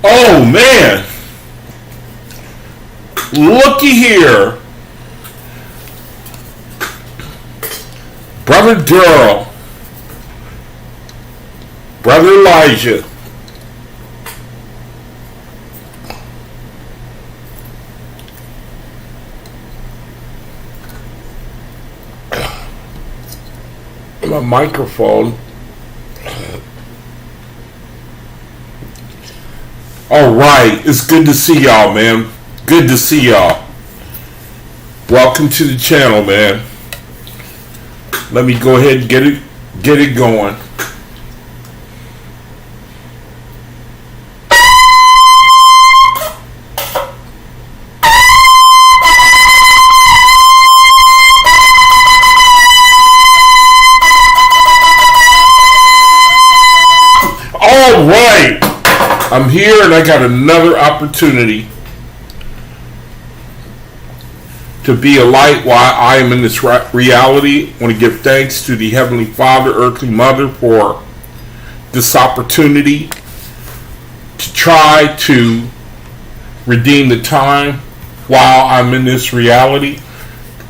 Oh man, looky here, Brother Durrell, Brother Elijah. My microphone. All right, it's good to see y'all, man. Good to see y'all. Welcome to the channel, man. Let me go ahead and get it going. All right. I'm here and I got another opportunity to be a light while I am in this reality. I want to give thanks to the Heavenly Father, Earthly Mother for this opportunity to try to redeem the time while I'm in this reality.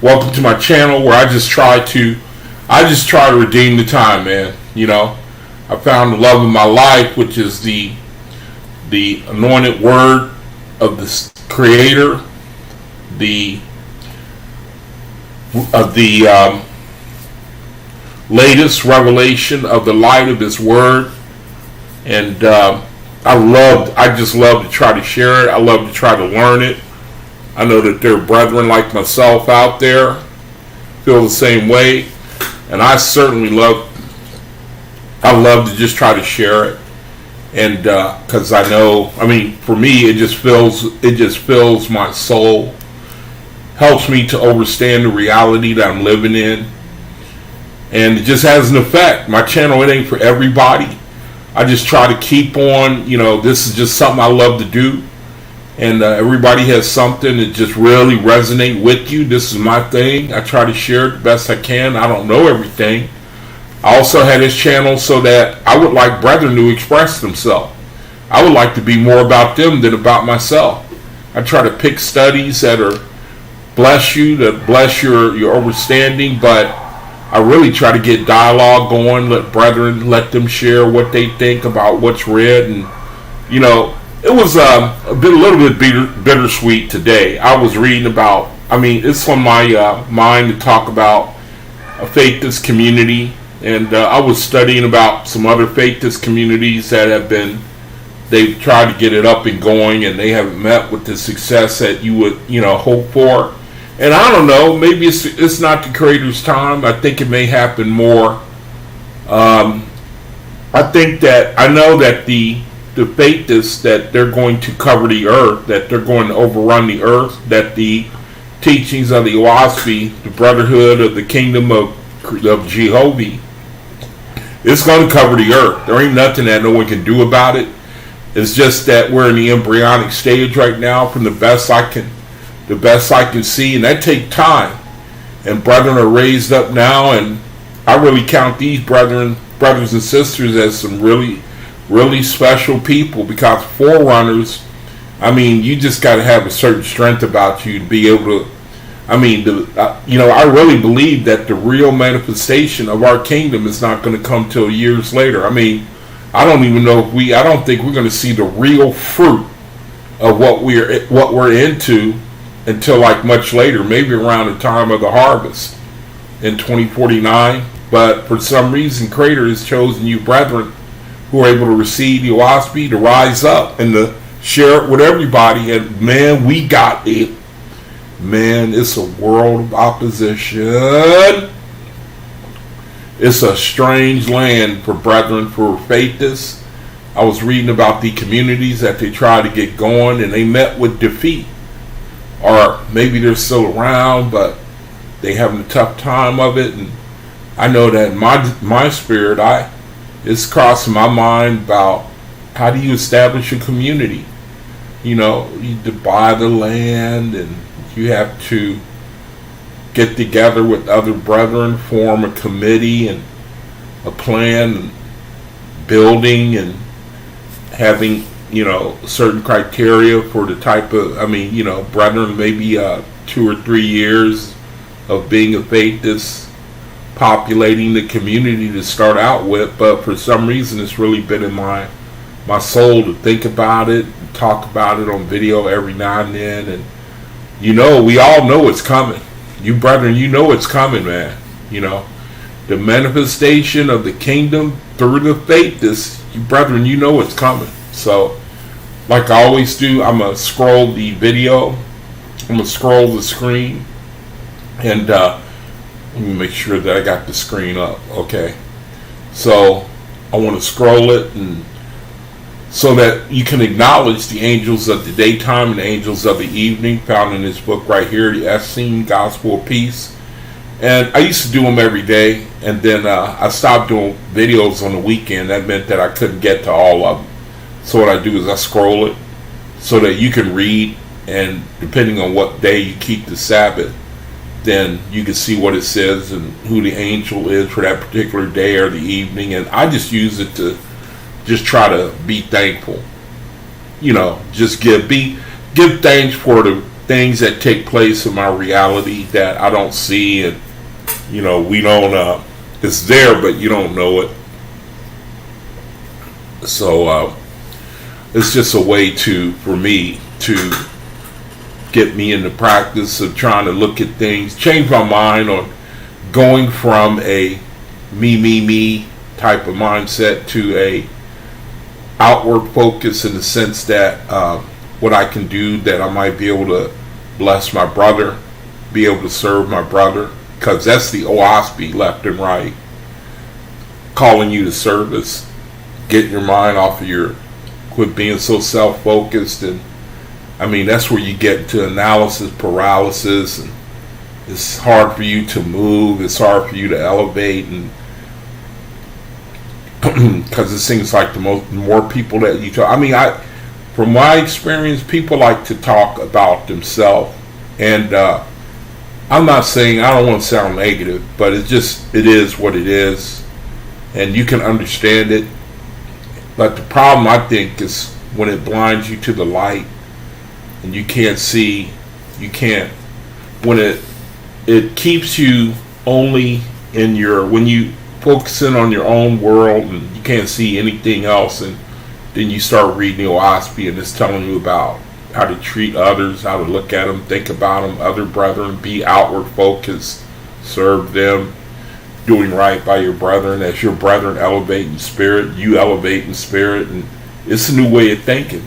Welcome to my channel where I just try to redeem the time, man. You know, I found the love of my life, which is the anointed word of the Creator, of the latest revelation of the light of His word, and I just love to try to share it. I love to try to learn it. I know that there are brethren like myself out there feel the same way, and I love to just try to share it. And because I know, I mean, for me, it just fills my soul, helps me to understand the reality that I'm living in, and it just has an effect. My channel, it ain't for everybody. I just try to keep on, you know, this is just something I love to do, and everybody has something that just really resonate with you. This is my thing. I try to share it the best I can. I don't know everything. I also had this channel so that I would like brethren to express themselves. I would like to be more about them than about myself. I try to pick studies that are bless you, that bless your understanding, but I really try to get dialogue going, let brethren, let them share what they think about what's read. And you know, it was a little bit bittersweet today. I was reading about, I mean, it's on my mind to talk about a faithless community. And I was studying about some other faithless communities that they've tried to get it up and going, and they haven't met with the success that you would, you know, hope for. And I don't know, maybe it's not the Creator's time. I think it may happen more. I know that the faithless, that they're going to cover the earth, that they're going to overrun the earth, that the teachings of the OAHSPE, the Brotherhood of the Kingdom of Jehovah, it's going to cover the earth. There ain't nothing that no one can do about it. It's just that we're in the embryonic stage right now, from the best I can see, and that takes time. And brethren are raised up now, and I really count these brothers and sisters as some really, really special people, because forerunners, I mean, you just got to have a certain strength about you to be able to. I mean, I really believe that the real manifestation of our kingdom is not going to come till years later. I mean, I don't think we're going to see the real fruit of what we're into until like much later, maybe around the time of the harvest in 2049. But for some reason, Creator has chosen you brethren who are able to receive the OAHSPE to rise up and to share it with everybody. And man, we got it. Man, it's a world of opposition. it's a strange land for brethren, for faithists. I was reading about the communities that they tried to get going and they met with defeat. Or maybe they're still around, but they having a tough time of it. And I know that in my spirit, it's crossing my mind about how do you establish a community. You have to buy the land, and you have to get together with other brethren, form a committee and a plan, and building and having certain criteria for the type of, brethren, maybe 2 or 3 years of being a faithist, populating the community to start out with. But for some reason, it's really been in my soul to think about it, talk about it on video every now and then. And we all know it's coming. You brethren, it's coming, man. The manifestation of the kingdom through the faithists, you brethren, it's coming. So, like I always do, I'm going to scroll the video. I'm going to scroll the screen. And let me make sure that I got the screen up. Okay. So, I want to scroll it and so that you can acknowledge the angels of the daytime and the angels of the evening, found in this book right here, the Essene Gospel of Peace. And I used to do them every day, and then I stopped doing videos on the weekend. That meant that I couldn't get to all of them. So what I do is I scroll it so that you can read, and depending on what day you keep the Sabbath, then you can see what it says and who the angel is for that particular day or the evening. And I just use it to just try to be thankful. Just give thanks for the things that take place in my reality that I don't see, and we don't it's there, but you don't know it. So it's just a way for me to get me in the practice of trying to look at things, change my mind on going from a me type of mindset to a outward focus, in the sense that what I can do, that I might be able to bless my brother, be able to serve my brother, because that's the OAHSPE, left and right, calling you to service, getting your mind off of quit being so self-focused. And that's where you get to analysis paralysis, and it's hard for you to move, it's hard for you to elevate, and because it seems like the more people that you talk, from my experience, people like to talk about themselves, and I'm not saying, I don't want to sound negative, but it is what it is, and you can understand it. But the problem, I think, is when it blinds you to the light, and you can't see, when it keeps you only when you focusing on your own world and you can't see anything else, and then you start reading the OAHSPE and it's telling you about how to treat others, how to look at them, think about them, other brethren, be outward focused, serve them, doing right by your brethren. As your brethren elevate in spirit, you elevate in spirit, and it's a new way of thinking,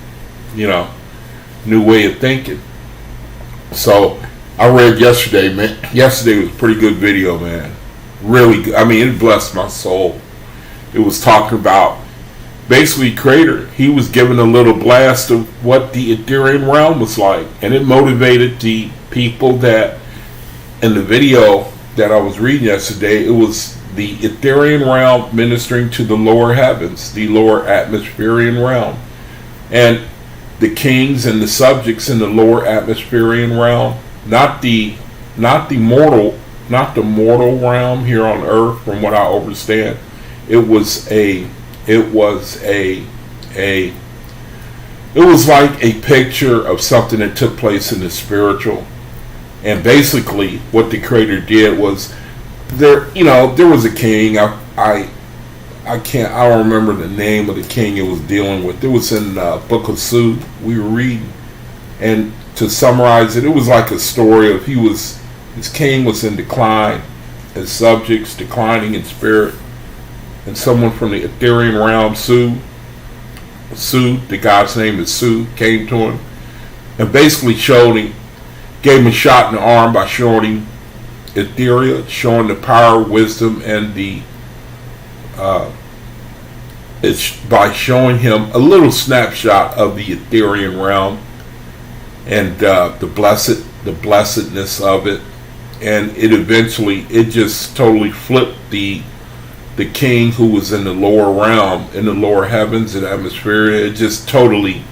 new way of thinking. So I read yesterday, man. Yesterday was a pretty good video, man. Really good. It blessed my soul. It was talking about basically Creator. He was giving a little blast of what the Ethereum realm was like, and it motivated the people that in the video that I was reading yesterday, it was the Ethereum realm ministering to the lower heavens, the lower atmospherian realm, and the kings and the subjects in the lower atmospherian realm, not the mortal realm here on earth, from what I understand. It was like a picture of something that took place in the spiritual. And basically what the Creator did was, there was a king. I don't remember the name of the king it was dealing with. It was in book of Sue we were reading. And to summarize it, it was like a story of his king was in decline, his subjects declining in spirit, and someone from the Ethereum realm, Sue, the god's name is Sue, came to him and basically gave him a shot in the arm by showing him Etheria, showing the power, wisdom, and the it's by showing him a little snapshot of the Ethereal realm and the blessedness of it, and it just totally flipped the king who was in the lower realm, in the lower heavens and atmosphere. It just totally,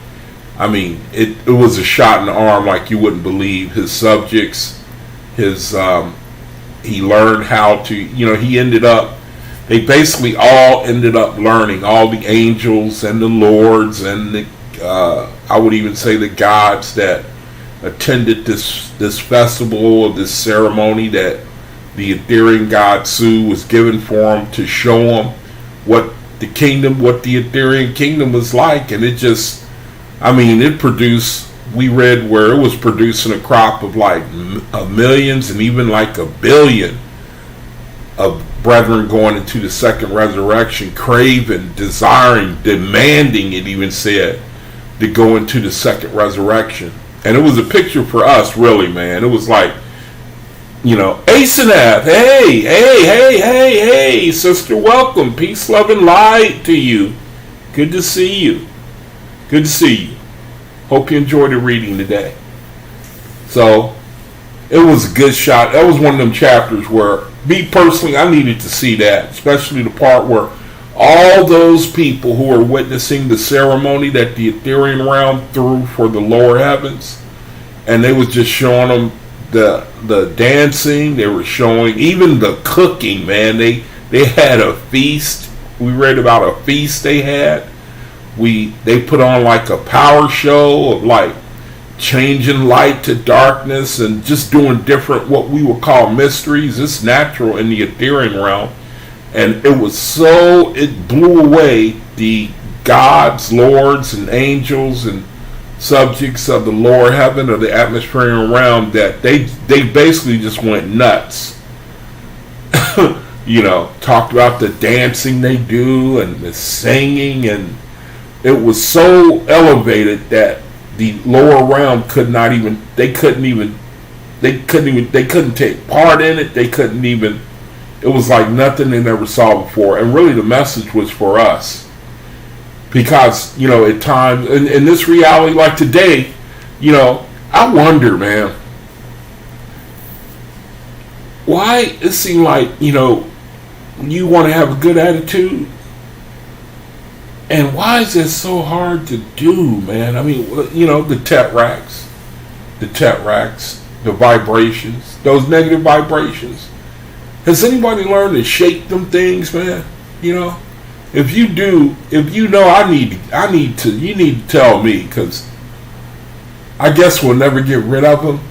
I mean, it was a shot in the arm like you wouldn't believe. His subjects, he learned how to, they basically all ended up learning, all the angels and the lords and I would even say the gods that attended this festival or this ceremony that the Ethereal god Su was given for him, to show him what the Ethereal kingdom was like. And it just, it produced, we read where it was producing a crop of like millions and even like 1 billion of brethren going into the second resurrection, craving, desiring, demanding, it even said, to go into the second resurrection. And it was a picture for us, really, man. It was like, Asenath, hey, sister, welcome. Peace, love, and light to you. Good to see you. Hope you enjoyed the reading today. So, it was a good shot. That was one of them chapters where, me personally, I needed to see that, especially the part where all those people who were witnessing the ceremony that the Ethereal realm threw for the lower heavens, and they was just showing them the dancing. They were showing even the cooking, man. They had a feast. We read about a feast they had. They put on like a power show of like changing light to darkness and just doing different, what we would call mysteries. It's natural in the Ethereal realm. And it blew away the gods, lords, and angels and subjects of the lower heaven or the atmospheric realm, that they basically just went nuts. Talked about the dancing they do and the singing, and it was so elevated that the lower realm couldn't take part in it. They couldn't even. It was like nothing they never saw before. And really the message was for us. Because, at times, in this reality, like today, I wonder, man, why it seemed like, you want to have a good attitude, and why is it so hard to do, man? The tetracts, the vibrations, those negative vibrations. Has anybody learned to shake them things, man? If you do, you need to tell me, because I guess we'll never get rid of them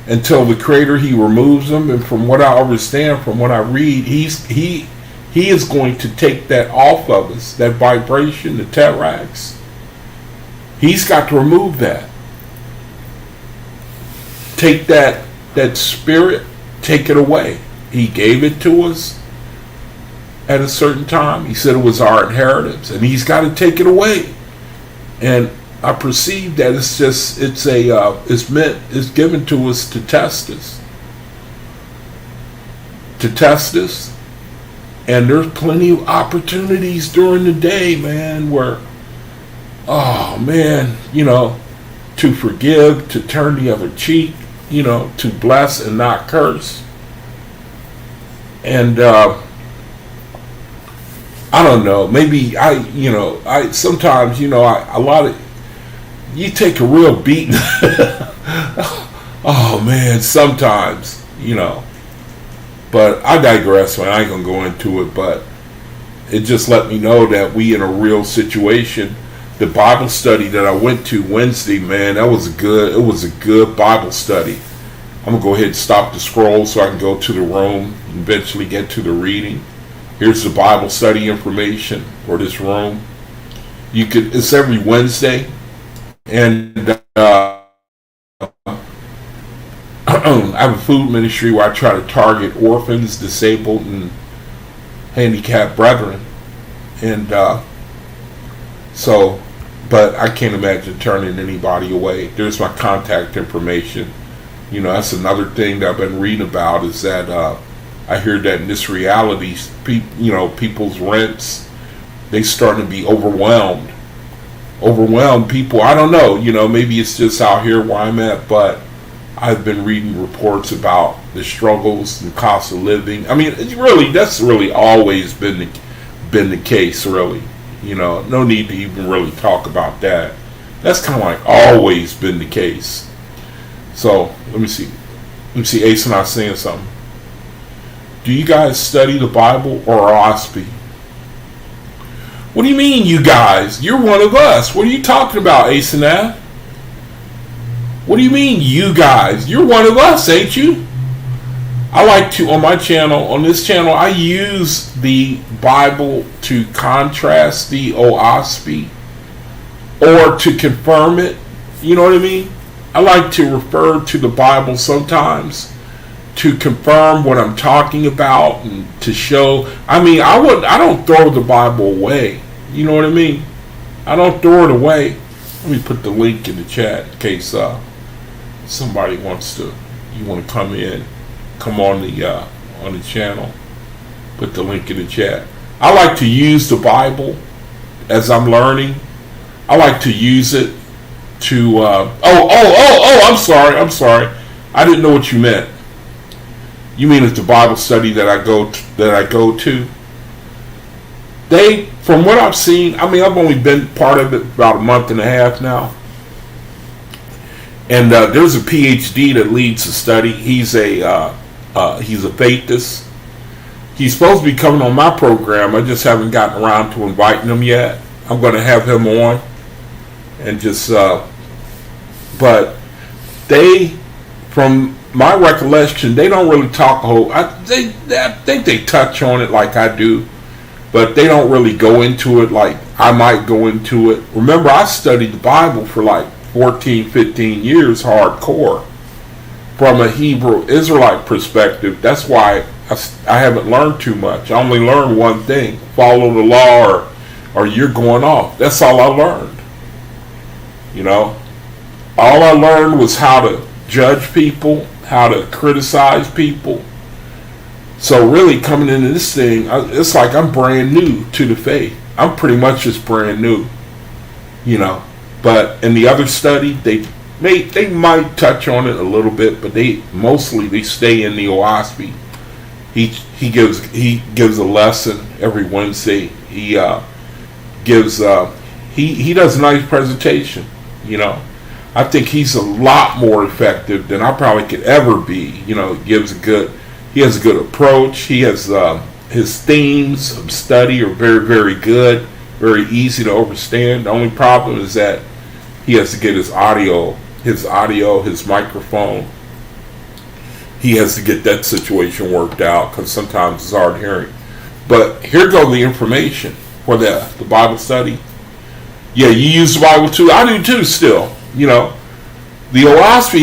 until the Creator, He removes them. And from what I understand, from what I read, He is going to take that off of us, that vibration, the tetracts. He's got to remove that. Take that spirit, take it away. He gave it to us at a certain time. He said it was our inheritance, and He's got to take it away. And I perceive that it's given to us to test us. And there's plenty of opportunities during the day, man, where, to forgive, to turn the other cheek, to bless and not curse. And I don't know, maybe sometimes, a lot of, you take a real beating. Oh man, sometimes, but I digress, man. I ain't gonna go into it, but it just let me know that we in a real situation. The Bible study that I went to Wednesday, man, it was a good Bible study. I'm gonna go ahead and stop the scroll so I can go to the room and eventually get to the reading. Here's the Bible study information for this room. It's every Wednesday, and I have a food ministry where I try to target orphans, disabled, and handicapped brethren, and but I can't imagine turning anybody away. There's my contact information. That's another thing that I've been reading about, is that I hear that in this reality, people's rents, they starting to be overwhelmed. Overwhelmed people. I don't know. Maybe it's just out here where I'm at, but I've been reading reports about the struggles and cost of living. I mean, that's really always been the case. Really, no need to even really talk about that. That's kind of like always been the case. So let me see. Ace and I saying something. Do you guys study the Bible or OAHSPE? What do you mean, you guys? You're one of us. What are you talking about, Ace and I? What do you mean, you guys? You're one of us, ain't you? I like to, on this channel, I use the Bible to contrast the OAHSPE or to confirm it. You know what I mean? I like to refer to the Bible sometimes to confirm what I'm talking about and to show. I don't throw the Bible away. You know what I mean? I don't throw it away. Let me put the link in the chat in case somebody you want to come on the channel. Put the link in the chat. I like to use the Bible as I'm learning. I like to use it to I'm sorry. I didn't know what you meant. You mean it's the Bible study that I go to? They, from what I've seen, I've only been part of it about a month and a half now. And there's a PhD that leads the study. He's a faithist. He's supposed to be coming on my program. I just haven't gotten around to inviting him yet. I'm going to have him on and just but they, from my recollection, they don't really talk a whole. I think they touch on it like I do, but they don't really go into it like I might go into it. Remember, I studied the Bible for like 14, 15 years hardcore from a Hebrew Israelite perspective. That's why I haven't learned too much. I only learned one thing: follow the law or you're going off. That's all I learned. All I learned was how to judge people, how to criticize people. So really, coming into this thing, it's like I'm brand new to the faith. I'm pretty much just brand new, But in the other study, they might touch on it a little bit, but they stay in the OAHSPE. He gives a lesson every Wednesday. He gives he does a nice presentation. I think he's a lot more effective than I probably could ever be. He has a good approach. He has his themes of study are very, very good, very easy to understand. The only problem is that he has to get his audio, his microphone. He has to get that situation worked out because sometimes it's hard hearing. But here goes the information for the Bible study. Yeah, you use the Bible too. I do too still. The OAHSPE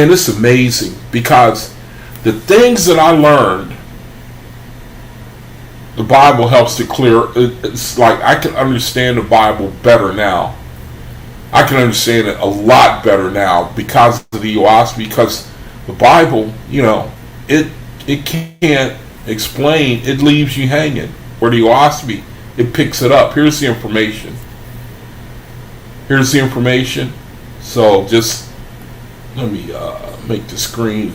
it's amazing because the things that I learned, the Bible helps to clear. It's like I can understand the Bible better now. I can understand it a lot better now because of the OAHSPE, because the Bible, it can't explain. It leaves you hanging. Where the OAHSPE, it picks it up. Here's the information. So just let me make the screen,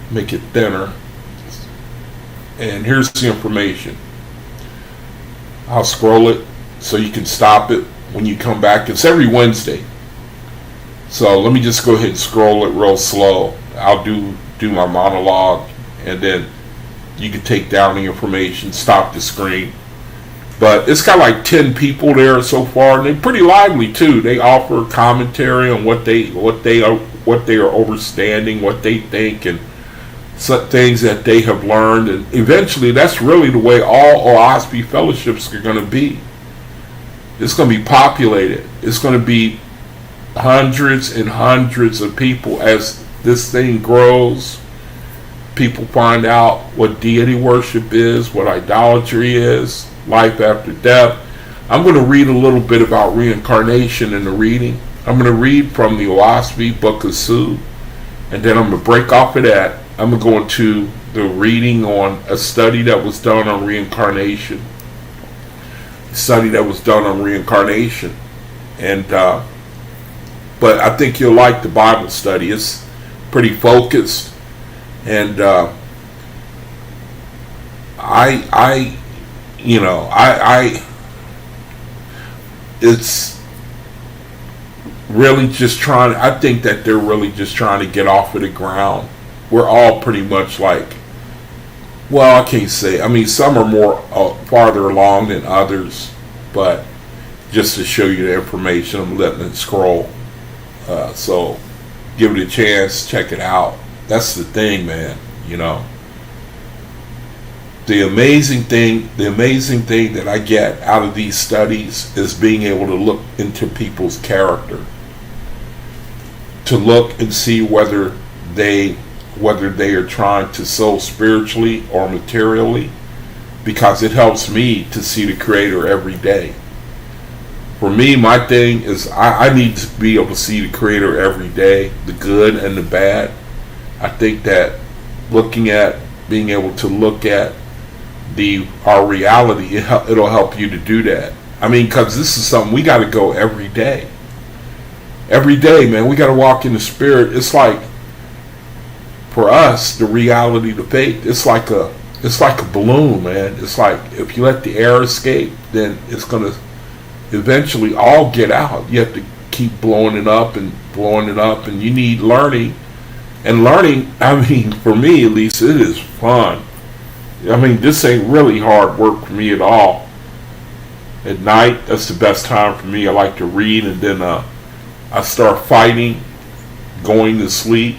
make it thinner. And here's the information. I'll scroll it so you can stop it when you come back. It's every Wednesday. So let me just go ahead and scroll it real slow. I'll do my monologue, and then you can take down the information, stop the screen. But it's got like 10 people there so far, and they're pretty lively too. They offer commentary on what they are understanding, what they think, and some things that they have learned. And eventually, that's really the way all OAHSPE fellowships are going to be. It's going to be populated. It's going to be hundreds and hundreds of people as this thing grows. People find out what deity worship is, what idolatry is, life after death. I'm going to read a little bit about reincarnation in the reading. I'm going to read from the OAHSPE Book of Sue, and then I'm going to break off of that, I'm going to go into the reading on a study that was done on reincarnation. A study that was done on reincarnation. And, but I think you'll like the Bible study. It's pretty focused. And, it's really just trying, I think that they're really just trying to get off of the ground. We're all pretty much like, well, I can't say, I mean, some are more farther along than others, but just to show you the information, I'm letting it scroll. So give it a chance, check it out. That's the thing, man, you know. The amazing thing that I get out of these studies is being able to look into people's character, to look and see whether they are trying to sow spiritually or materially, because it helps me to see the Creator every day. For me, my thing is I need to be able to see the Creator every day, the good and the bad. I think that being able to look at our reality, it'll help you to do that. I mean, because this is something we got to go every day. Every day, man, we got to walk in the Spirit. It's like, for us, the reality, the faith, it's like a balloon, man. It's like if you let the air escape, then it's gonna eventually all get out. You have to keep blowing it up, and you need learning. And learning, I mean, for me at least, it is fun. I mean, this ain't really hard work for me at all. At night, that's the best time for me. I like to read, and then I start fighting, going to sleep.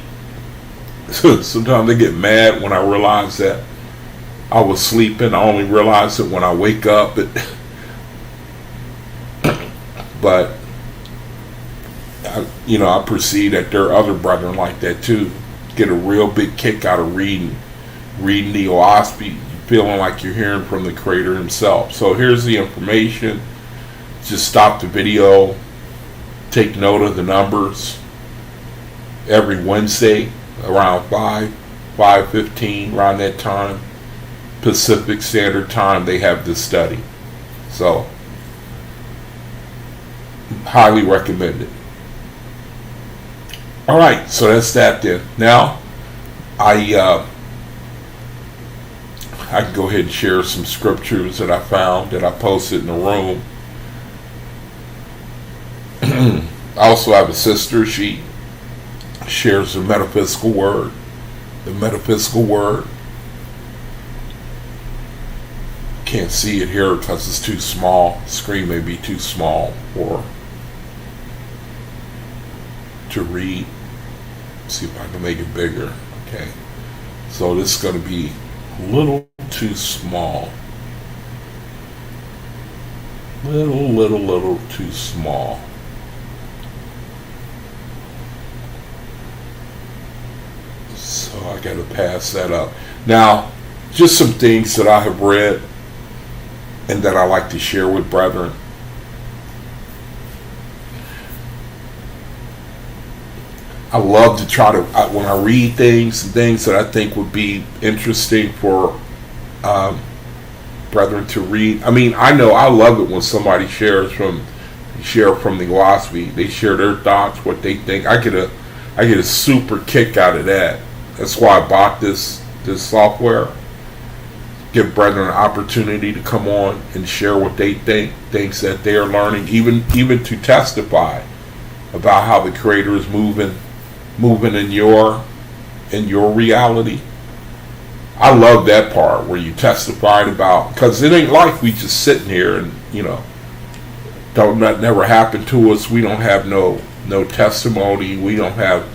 Sometimes I get mad when I realize that I was sleeping. I only realize it when I wake up. But I perceive that there are other brethren like that too. Get a real big kick out of reading the OAHSPE, feeling like you're hearing from the Creator Himself. So here's the information. Just stop the video, take note of the numbers. Every Wednesday around 5:15, around that time, Pacific Standard Time, they have this study. So highly recommend it. All right, so that's that then. Now I can go ahead and share some scriptures that I found that I posted in the room. I also have a sister. She shares the metaphysical word. Can't see it here because it's too small. The screen may be too small to read. See if I can make it bigger. Okay. So this is going to be a little too small. Little too small. So I got to pass that up. Now, just some things that I have read and that I like to share with brethren. I love to try to, when I read things that I think would be interesting for brethren to read. I mean, I know I love it when somebody share from the OAHSPE. They share their thoughts, what they think. I get a super kick out of that. That's why I bought this software. Give brethren an opportunity to come on and share what they think, things that they are learning, even to testify about how the Creator is moving in your reality. I love that part where you testified about, because it ain't like we just sitting here and that never happened to us. We don't have no testimony. We don't have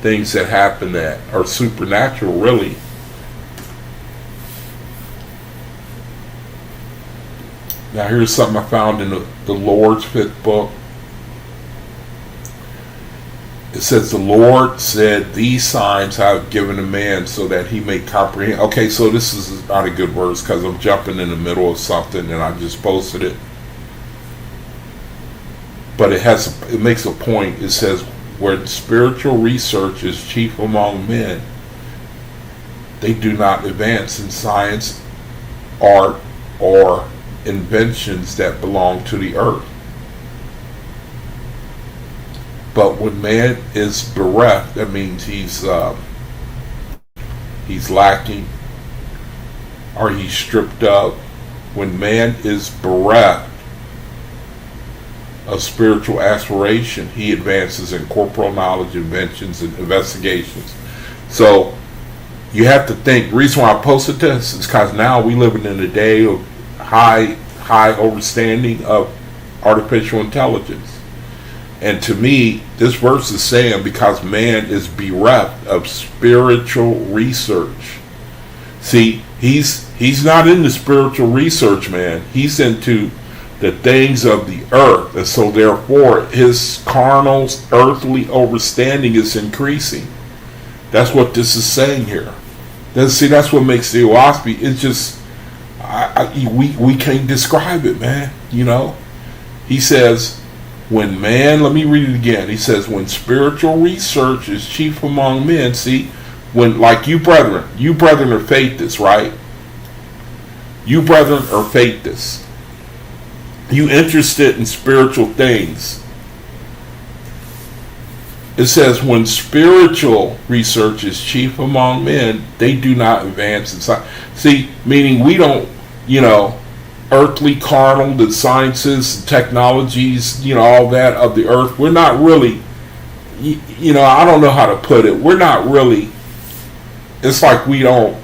things that happen that are supernatural, really. Now here's something I found in the Lord's 5th book. It says, the Lord said, these signs I have given a man so that he may comprehend. Okay, so this is not a good verse because I'm jumping in the middle of something and I just posted it. But it makes a point. It says, where spiritual research is chief among men, they do not advance in science, art, or inventions that belong to the earth. But when man is bereft, that means he's lacking, or he's stripped of. When man is bereft of spiritual aspiration, he advances in corporal knowledge, inventions, and investigations. So you have to think. The reason why I posted this is because now we living in a day of high overstanding of artificial intelligence. And to me, this verse is saying because man is bereft of spiritual research. See, he's not into spiritual research, man. He's into the things of the earth. And so therefore, his carnal, earthly overstanding is increasing. That's what this is saying here. That's what makes the OAHSPE. It's just, we can't describe it, man. You know? He says, when man, let me read it again. He says, when spiritual research is chief among men, see, when, like you brethren are faithists, right? You brethren are faithists. You interested in spiritual things. It says, when spiritual research is chief among men, they do not advance in science. See, meaning we don't, earthly, carnal, the sciences, technologies, all that of the earth. We're not really, I don't know how to put it. We're not really, it's like we don't,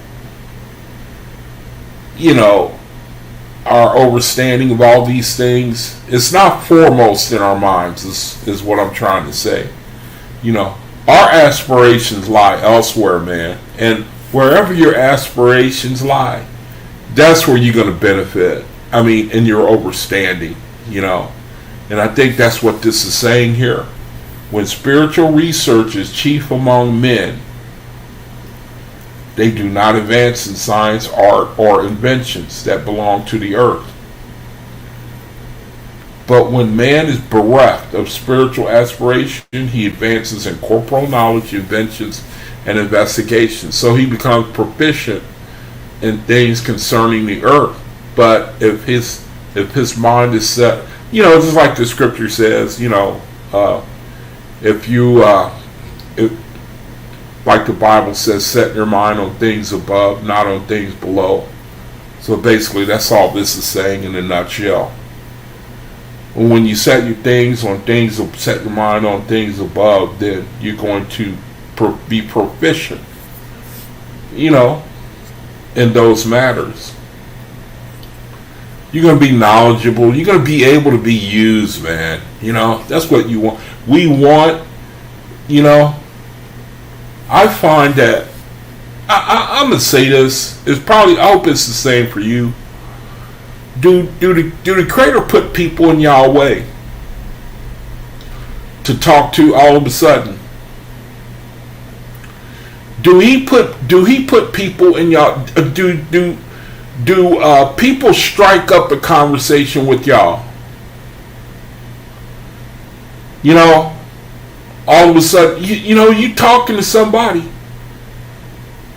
our overstanding of all these things, it's not foremost in our minds, is what I'm trying to say. Our aspirations lie elsewhere, man. And wherever your aspirations lie, that's where you're going to benefit. I mean, in your overstanding, And I think that's what this is saying here. When spiritual research is chief among men, they do not advance in science, art, or inventions that belong to the earth. But when man is bereft of spiritual aspiration, he advances in corporal knowledge, inventions, and investigations. So he becomes proficient in things concerning the earth. But if his mind is set, just like the scripture says, like the Bible says, set your mind on things above, not on things below. So basically, that's all this is saying in a nutshell. And when you set your mind on things above, then you're going to be proficient, in those matters. You're going to be knowledgeable. You're going to be able to be used, man. That's what you want. We want, I find that, I'm going to say this, I hope it's the same for you. Do the Creator put people in y'all way to talk to all of a sudden? Do he put people in y'all? Do people strike up a conversation with y'all? All of a sudden, you talking to somebody.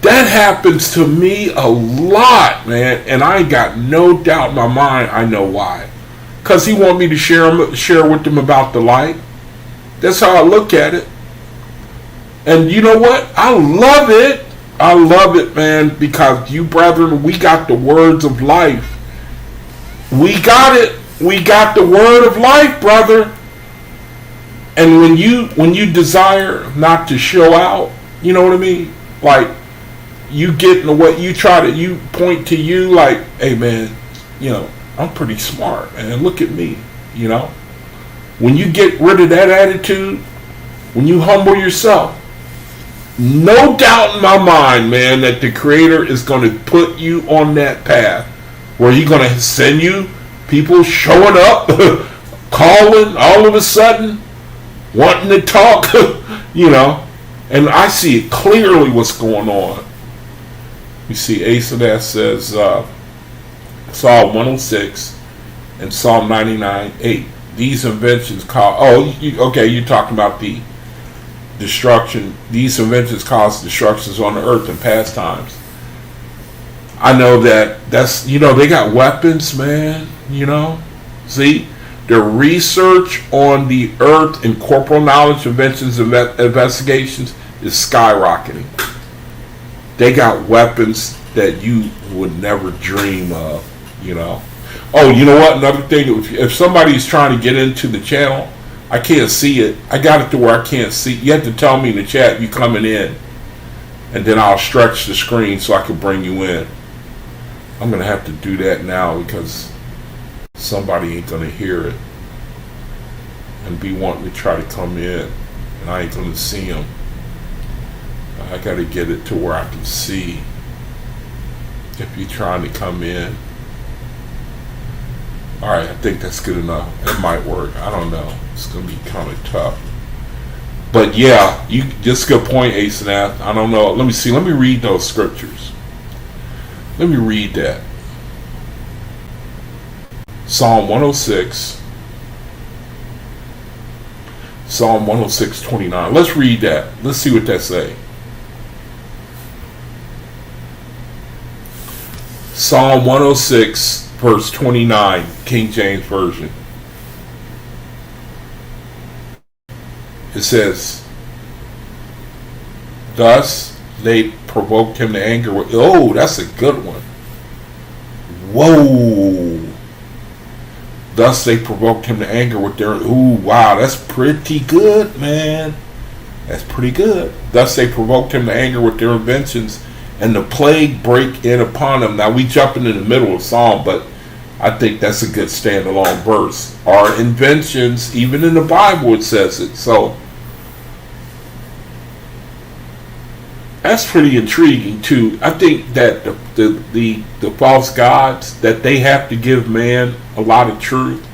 That happens to me a lot, man, and I ain't got no doubt in my mind I know why. Because he want me to share with them about the light. That's how I look at it. And you know what? I love it. I love it, man, because you brethren, we got the words of life. We got it. We got the word of life, brother. And when you desire not to show out, you know what I mean? Like, you get in the way, you point to you like, hey man, I'm pretty smart, man. Look at me, When you get rid of that attitude, when you humble yourself, no doubt in my mind, man, that the Creator is going to put you on that path where He's going to send you people showing up, calling all of a sudden, wanting to talk, and I see it clearly what's going on. You see, Ace of that says, Psalm 106 and Psalm 99:8. These inventions you're talking about the destruction. These inventions cause destructions on the earth in past times. I know that's, they got weapons, man. See, their research on the earth and corporal knowledge, inventions, and investigations is skyrocketing. They got weapons that you would never dream of. Oh, you know what? Another thing, if somebody's trying to get into the channel, I can't see it. I got it to where I can't see. You have to tell me in the chat you coming in, and then I'll stretch the screen so I can bring you in. I'm gonna have to do that now because somebody ain't gonna hear it and be wanting to try to come in, and I ain't gonna see them. I gotta get it to where I can see if you're trying to come in. Alright, I think that's good enough. It might work. I don't know. It's gonna be kind of tough. But yeah, just a good point, Ace and F. I don't know. Let me see. Let me read those scriptures. Let me read that. Psalm 106. Psalm 106:29. Let's read that. Let's see what that say. Psalm 106, verse 29, King James Version. It says, thus they provoked him to anger with... Oh, that's a good one. Whoa. Thus they provoked him to anger with their... Ooh, wow, that's pretty good, man. That's pretty good. Thus they provoked him to anger with their inventions, and the plague break in upon them. Now we jumping in the middle of Psalm, but I think that's a good standalone verse. Our inventions, even in the Bible it says it. So that's pretty intriguing too. I think that the false gods, that they have to give man a lot of truth,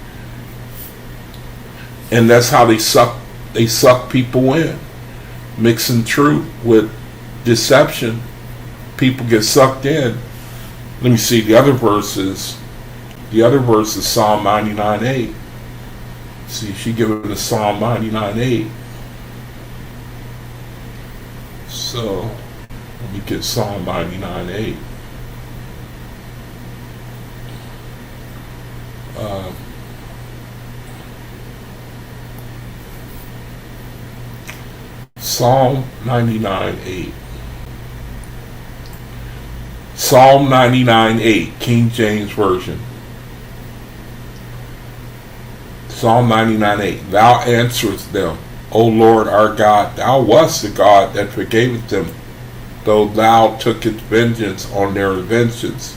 and that's how they suck people in, mixing truth with deception. People get sucked in. Let me see the other verses. The other verse is Psalm 99:8. See, she giving us Psalm 99:8. So let me get Psalm 99:8. Psalm 99:8. Psalm 99:8, King James Version. Psalm 99:8. Thou answerest them, O Lord our God. Thou wast the God that forgaveth them, though thou tookest vengeance on their inventions.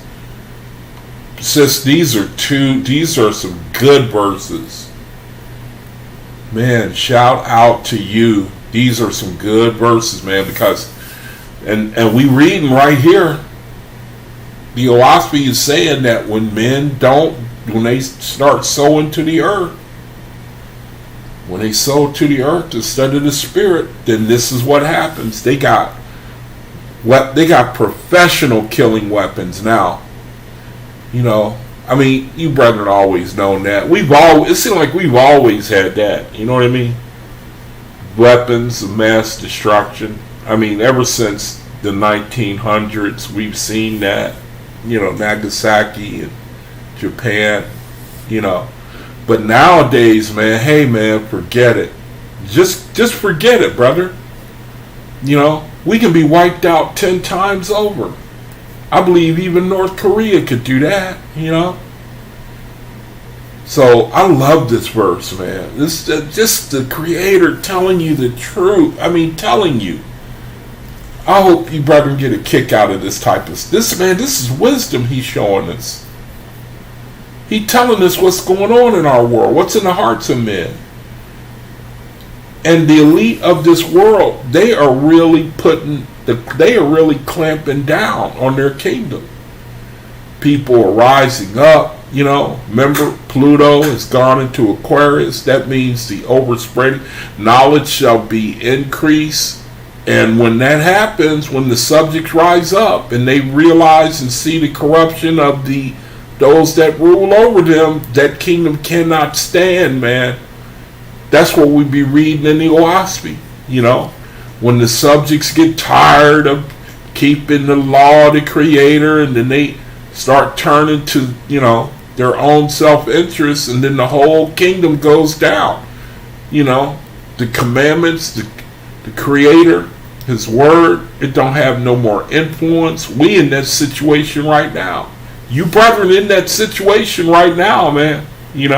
Sis, these are some good verses. Man, shout out to you. These are some good verses, man, because and we reading right here. The OAHSPE is saying that when they start sowing to the earth, when they sow to the earth instead of the spirit, then this is what happens. They got professional killing weapons now. I mean, you brethren always known that. It seems like we've always had that. You know what I mean? Weapons of mass destruction. I mean, ever since the 1900s, we've seen that. Nagasaki and Japan, But nowadays, man, hey, man, forget it. Just forget it, brother. We can be wiped out 10 times over. I believe even North Korea could do that, So I love this verse, man. This just the Creator telling you the truth. I mean, telling you. I hope you brethren get a kick out of this type of... This is wisdom he's showing us. He's telling us what's going on in our world, what's in the hearts of men. And the elite of this world, they are really clamping down on their kingdom. People are rising up, Remember, Pluto has gone into Aquarius. That means the overspreading. Knowledge shall be increased. And when that happens, when the subjects rise up and they realize and see the corruption of those that rule over them, that kingdom cannot stand, man. That's what we be reading in the OAHSPE. When the subjects get tired of keeping the law of the Creator, and then they start turning to, their own self-interest, and then the whole kingdom goes down. The commandments, the Creator, His Word, it don't have no more influence. We in that situation right now. You brethren in that situation right now, man. You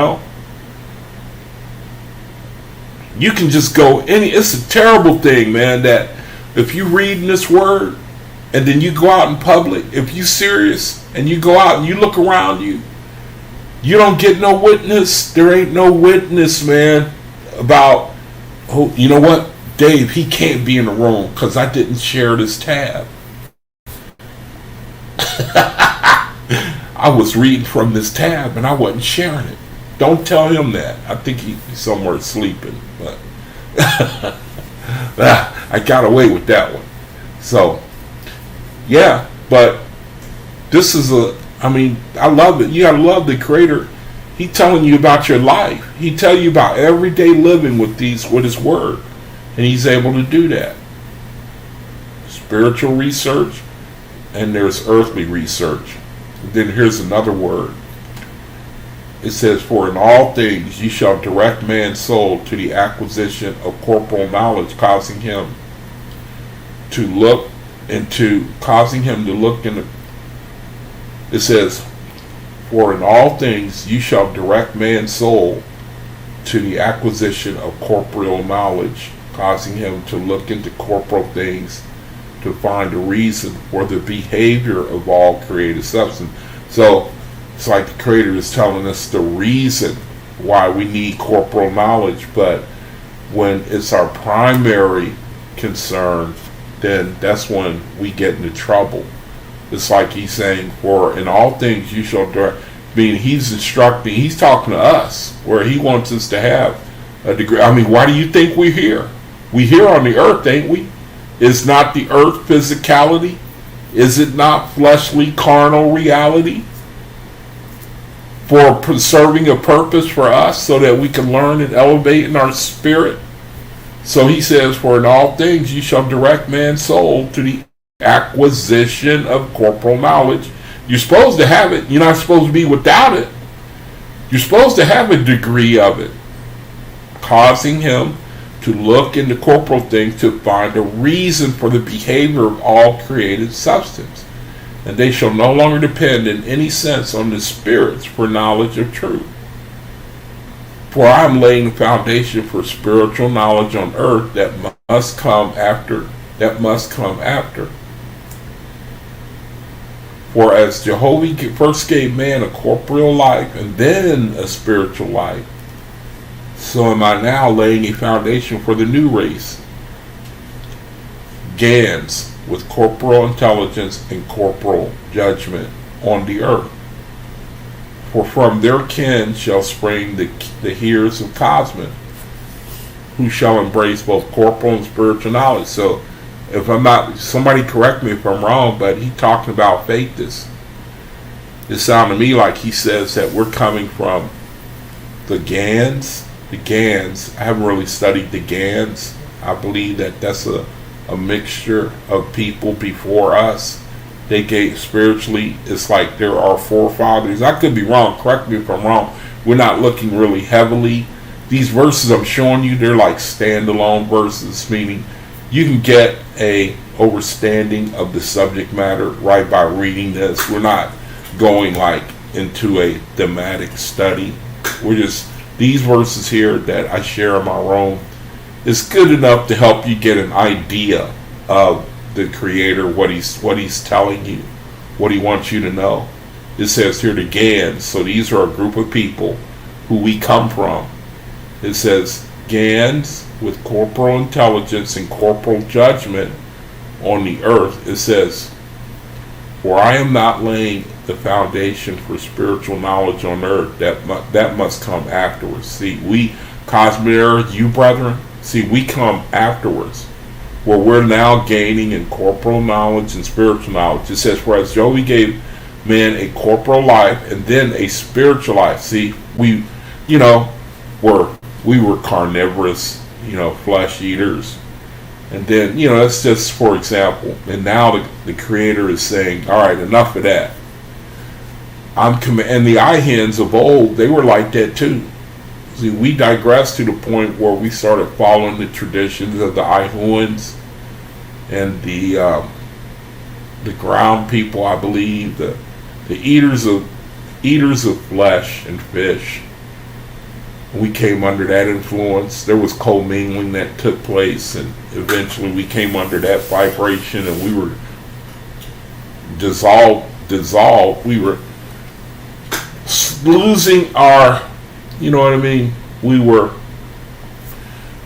can just go it's a terrible thing, man, that if you read this Word and then you go out in public, if you serious and you go out and you look around you, you don't get no witness. There ain't no witness, man, about, you know what, Dave, he can't be in the room because I didn't share this tab. I was reading from this tab and I wasn't sharing it. Don't tell him that. I think he's somewhere sleeping, but I got away with that one. So, yeah, but this is I love it. You gotta love the Creator. He telling you about your life. He tell you about everyday living with His Word, and He's able to do that. Spiritual research, and there's earthly research. And then here's another word. It says, "For in all things ye shall direct man's soul to the acquisition of corporal knowledge, causing him to look into." It says, "For in all things you shall direct man's soul to the acquisition of corporeal knowledge, causing him to look into corporal things to find a reason for the behavior of all created substance." So it's like the Creator is telling us the reason why we need corporal knowledge, but when it's our primary concern, then that's when we get into trouble. It's like He's saying, "For in all things you shall direct," meaning He's instructing, He's talking to us, where He wants us to have a degree. Why do you think we're here? We here on the earth, ain't we? Is not the earth physicality? Is it not fleshly, carnal reality? For preserving a purpose for us so that we can learn and elevate in our spirit. So He says, "For in all things you shall direct man's soul to the acquisition of corporal knowledge." You're supposed to have it. You're not supposed to be without it. You're supposed to have a degree of it. Causing him to look into corporal things to find a reason for the behavior of all created substance. And they shall no longer depend in any sense on the spirits for knowledge of truth. For I am laying the foundation for spiritual knowledge on earth that must come after. For as Jehovah first gave man a corporeal life and then a spiritual life, so am I now laying a foundation for the new race, Gans, with corporal intelligence and corporal judgment on the earth. For from their kin shall spring the heirs of Cosmin, who shall embrace both corporal and spiritual knowledge. So, if I'm not, somebody correct me if I'm wrong, but he talking about Faithus. It sounded to me like he says that we're coming from the Gans. The Gans, I haven't really studied the Gans. I believe that that's a mixture of people before us. They gave spiritually, it's like there are forefathers. I could be wrong, correct me if I'm wrong. We're not looking really heavily. These verses I'm showing you, they're like standalone verses, meaning you can get a overstanding of the subject matter right by reading this. We're not going like into a thematic study. We're just, these verses here that I share in my room, it's good enough to help you get an idea of the Creator, what he's telling you, what He wants you to know. It says here the Gans, so these are a group of people who we come from. It says Gans with corporal intelligence and corporal judgment on the earth. It says, "For I am not laying the foundation for spiritual knowledge on earth, that must come afterwards." See, we Cosmere, you brethren, see, we come afterwards, where we're now gaining in corporal knowledge and spiritual knowledge. It says, "Whereas Joey gave man a corporal life and then a spiritual life." See, we were carnivorous, flesh eaters. And then, that's just for example. And now the Creator is saying, all right, enough of that. And the hens of old, they were like that too. See, we digressed to the point where we started following the traditions of the Ihuans and the ground people, I believe, the eaters of flesh and fish. We came under that influence. There was commingling that took place, and eventually we came under that vibration, and we were dissolved. We were losing our, you know what I mean? We were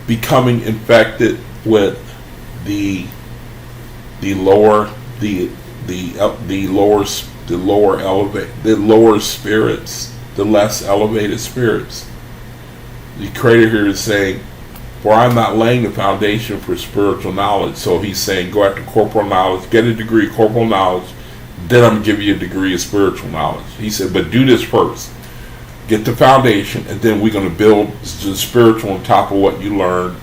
becoming infected with the lower spirits, the less elevated spirits. The Creator here is saying, for I'm not laying the foundation for spiritual knowledge. So he's saying, go after corporal knowledge, get a degree of corporal knowledge, then I'm going to give you a degree of spiritual knowledge. He said, but do this first. Get the foundation, and then we're going to build the spiritual on top of what you learned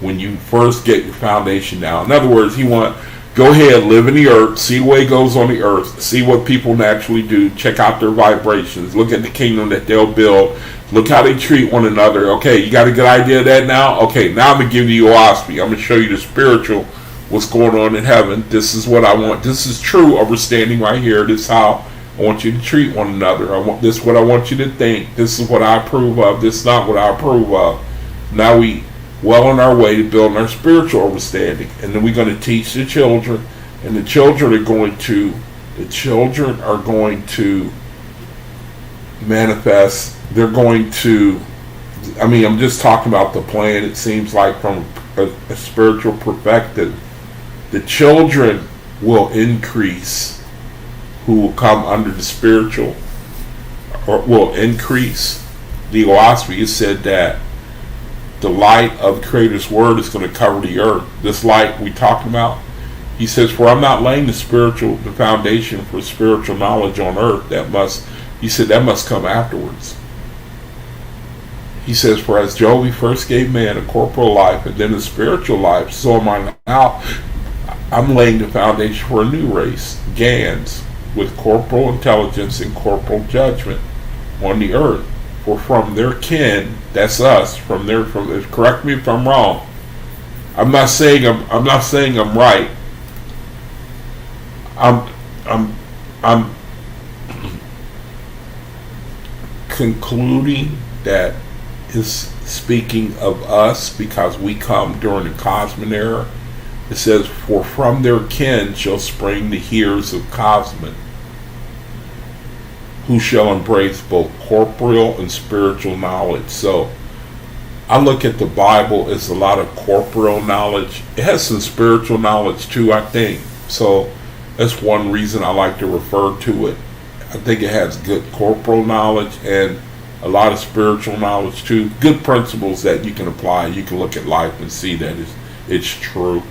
when you first get your foundation down. In other words, go ahead, live in the earth, see the way it goes on the earth, see what people naturally do, check out their vibrations, look at the kingdom that they'll build, look how they treat one another. Okay, you got a good idea of that now? Okay, now I'm going to give you OAHSPE. I'm going to show you the spiritual, what's going on in heaven. This is what I want. This is true understanding right here. This is how I want you to treat one another. This is what I want you to think. This is what I approve of. This is not what I approve of. Now we well on our way to building our spiritual understanding, and then we're going to teach the children, and the children are going to manifest. They're going to, I'm just talking about the plan. It seems like from a spiritual perspective, the children will increase, who will come under the spiritual, or will increase the OAHSPE. It said that the light of the Creator's Word is going to cover the earth. This light we talking about, he says, for I'm not laying the foundation for spiritual knowledge on earth. That must come afterwards. He says, for as Jehovah first gave man a corporal life and then a spiritual life, so am I now. I'm laying the foundation for a new race, Gans, with corporal intelligence and corporal judgment on the earth. For from their kin, that's us, correct me if I'm wrong. I'm not saying I'm right. I'm concluding that is speaking of us because we come during the Cosmic era. It says, for from their kin shall spring the heirs of Cosmic, who shall embrace both corporeal and spiritual knowledge. So I look at the Bible as a lot of corporeal knowledge. It has some spiritual knowledge too, I think. So that's one reason I like to refer to it. I think it has good corporal knowledge and a lot of spiritual knowledge too. Good principles that you can apply. You can look at life and see that it's true.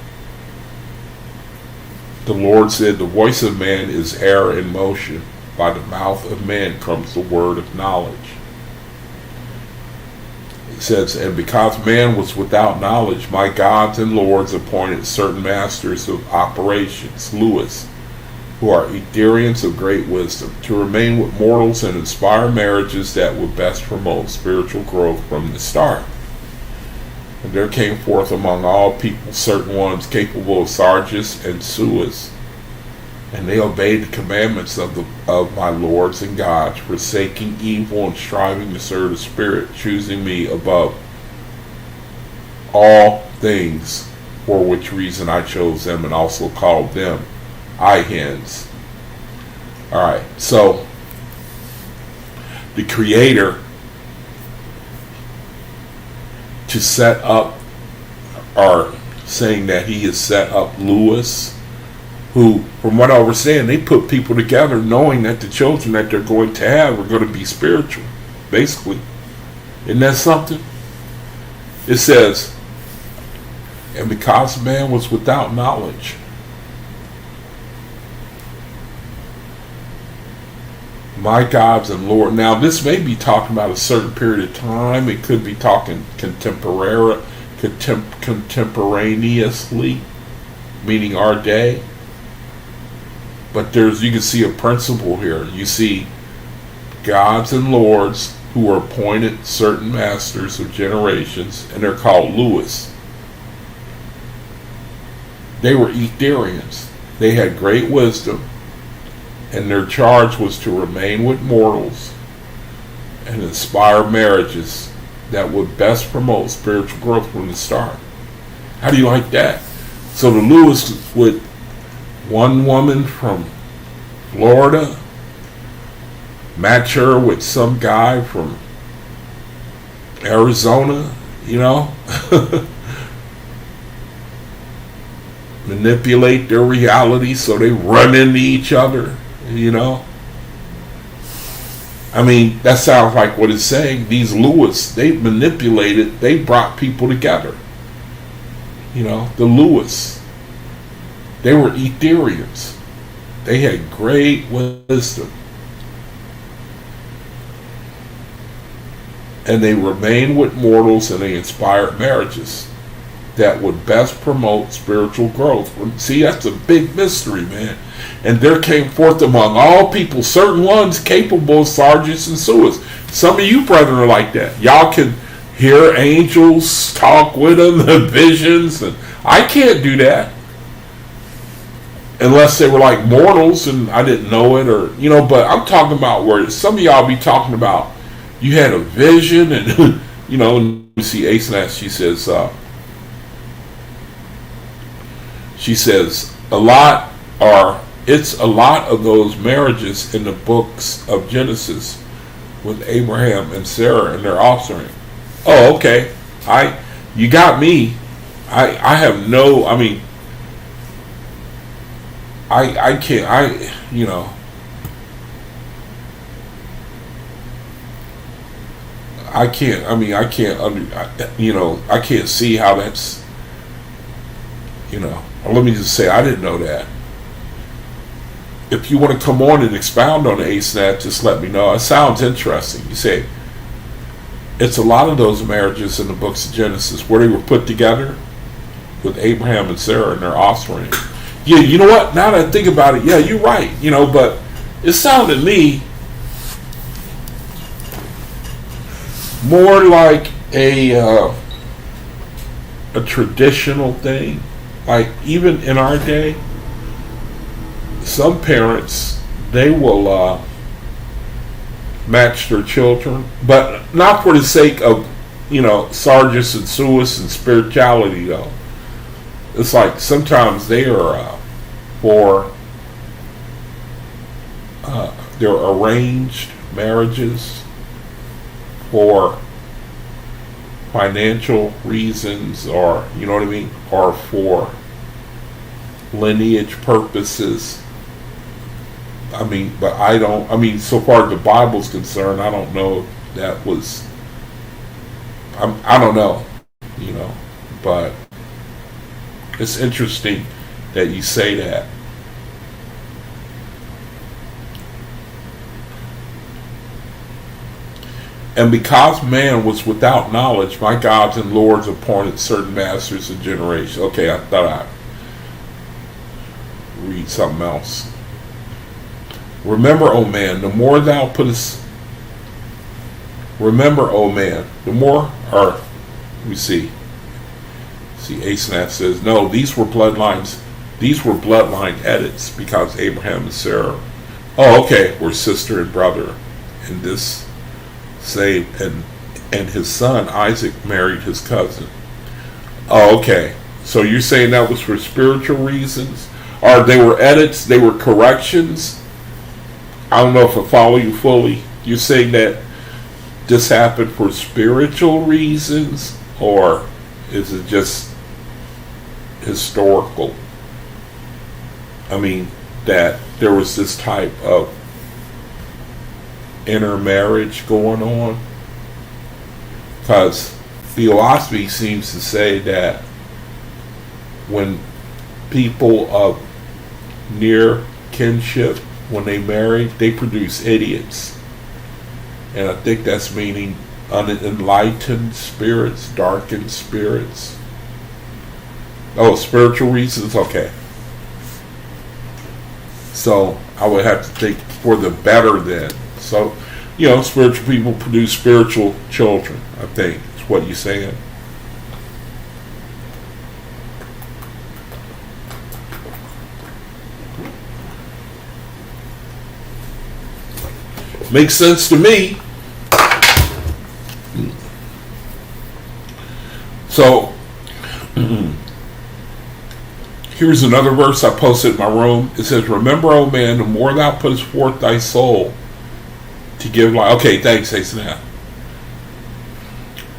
The Lord said, the voice of man is air in motion. By the mouth of man comes the word of knowledge. It says, and because man was without knowledge, my gods and lords appointed certain masters of operations, Lewis, who are Etherians of great wisdom, to remain with mortals and inspire marriages that would best promote spiritual growth from the start. And there came forth among all people certain ones capable of Sargis and Suis, and they obeyed the commandments of my lords and gods, forsaking evil and striving to serve the Spirit, choosing me above all things, for which reason I chose them and also called them hens. Alright, so the Creator to set up, or saying that he has set up Lewis, who, from what I was saying, they put people together knowing that the children that they're going to have are going to be spiritual, basically. Isn't that something? It says, and because man was without knowledge, my gods and Lord. Now, this may be talking about a certain period of time. It could be talking contemporary contemporaneously, meaning our day. But you can see a principle here. You see gods and lords who are appointed certain masters of generations, and they're called Lewis. They were Etherians. They had great wisdom, and their charge was to remain with mortals and inspire marriages that would best promote spiritual growth from the start. How do you like that? So the Lewis with one woman from Florida, match her with some guy from Arizona, manipulate their reality so they run into each other, I mean, that sounds like what it's saying. These Lewis, they manipulated, they brought people together. The Lewis. They were Etherians. They had great wisdom. And they remained with mortals, and they inspired marriages that would best promote spiritual growth. See, that's a big mystery, man. And there came forth among all people certain ones capable of sergeants and stewards. Some of you brethren are like that. Y'all can hear angels talk with them, the visions, and I can't do that. Unless they were like mortals and I didn't know it, or but I'm talking about where some of y'all be talking about you had a vision, and you see Asenath, she says it's a lot of those marriages in the books of Genesis with Abraham and Sarah and their offspring. Oh, okay. You got me. I have no, I mean, I can't, I can't, I can't see how that's, let me just say, I didn't know that. If you want to come on and expound on the ASNAP, just let me know. It sounds interesting. You say, it's a lot of those marriages in the books of Genesis where they were put together with Abraham and Sarah and their offspring. Yeah, you know what? Now that I think about it, yeah, you're right. But it sounded to me more like a traditional thing. Like even in our day, some parents, they will match their children, but not for the sake of sergeants and stewards and spirituality though. It's like sometimes they are for their arranged marriages for financial reasons, or or for lineage purposes. But so far as the Bible's concerned, I don't know if that was, I don't know, but it's interesting that you say that. And because man was without knowledge, my gods and lords appointed certain masters of generation. Okay, I thought I'd read something else. Remember, O man, the more thou puttest. Remember, O man, the more. Or let me see. See, Asenath says no. These were bloodlines. These were bloodline edits because Abraham and Sarah. Oh, okay, were sister and brother, and this same and his son Isaac married his cousin. Oh, okay. So you're saying that was for spiritual reasons, or they were edits? They were corrections. I don't know if I follow you fully. You're saying that this happened for spiritual reasons, or is it just historical? That there was this type of intermarriage going on? Because the OAHSPE seems to say that when people of near kinship, when they marry, they produce idiots. And I think that's meaning unenlightened spirits, darkened spirits. Oh, spiritual reasons? Okay. So I would have to think for the better then. So, spiritual people produce spiritual children, I think, is what you're saying. Makes sense to me. So, here's another verse I posted in my room. It says, "Remember, O man, the more thou puttest forth thy soul to give life." Okay, thanks, Ace.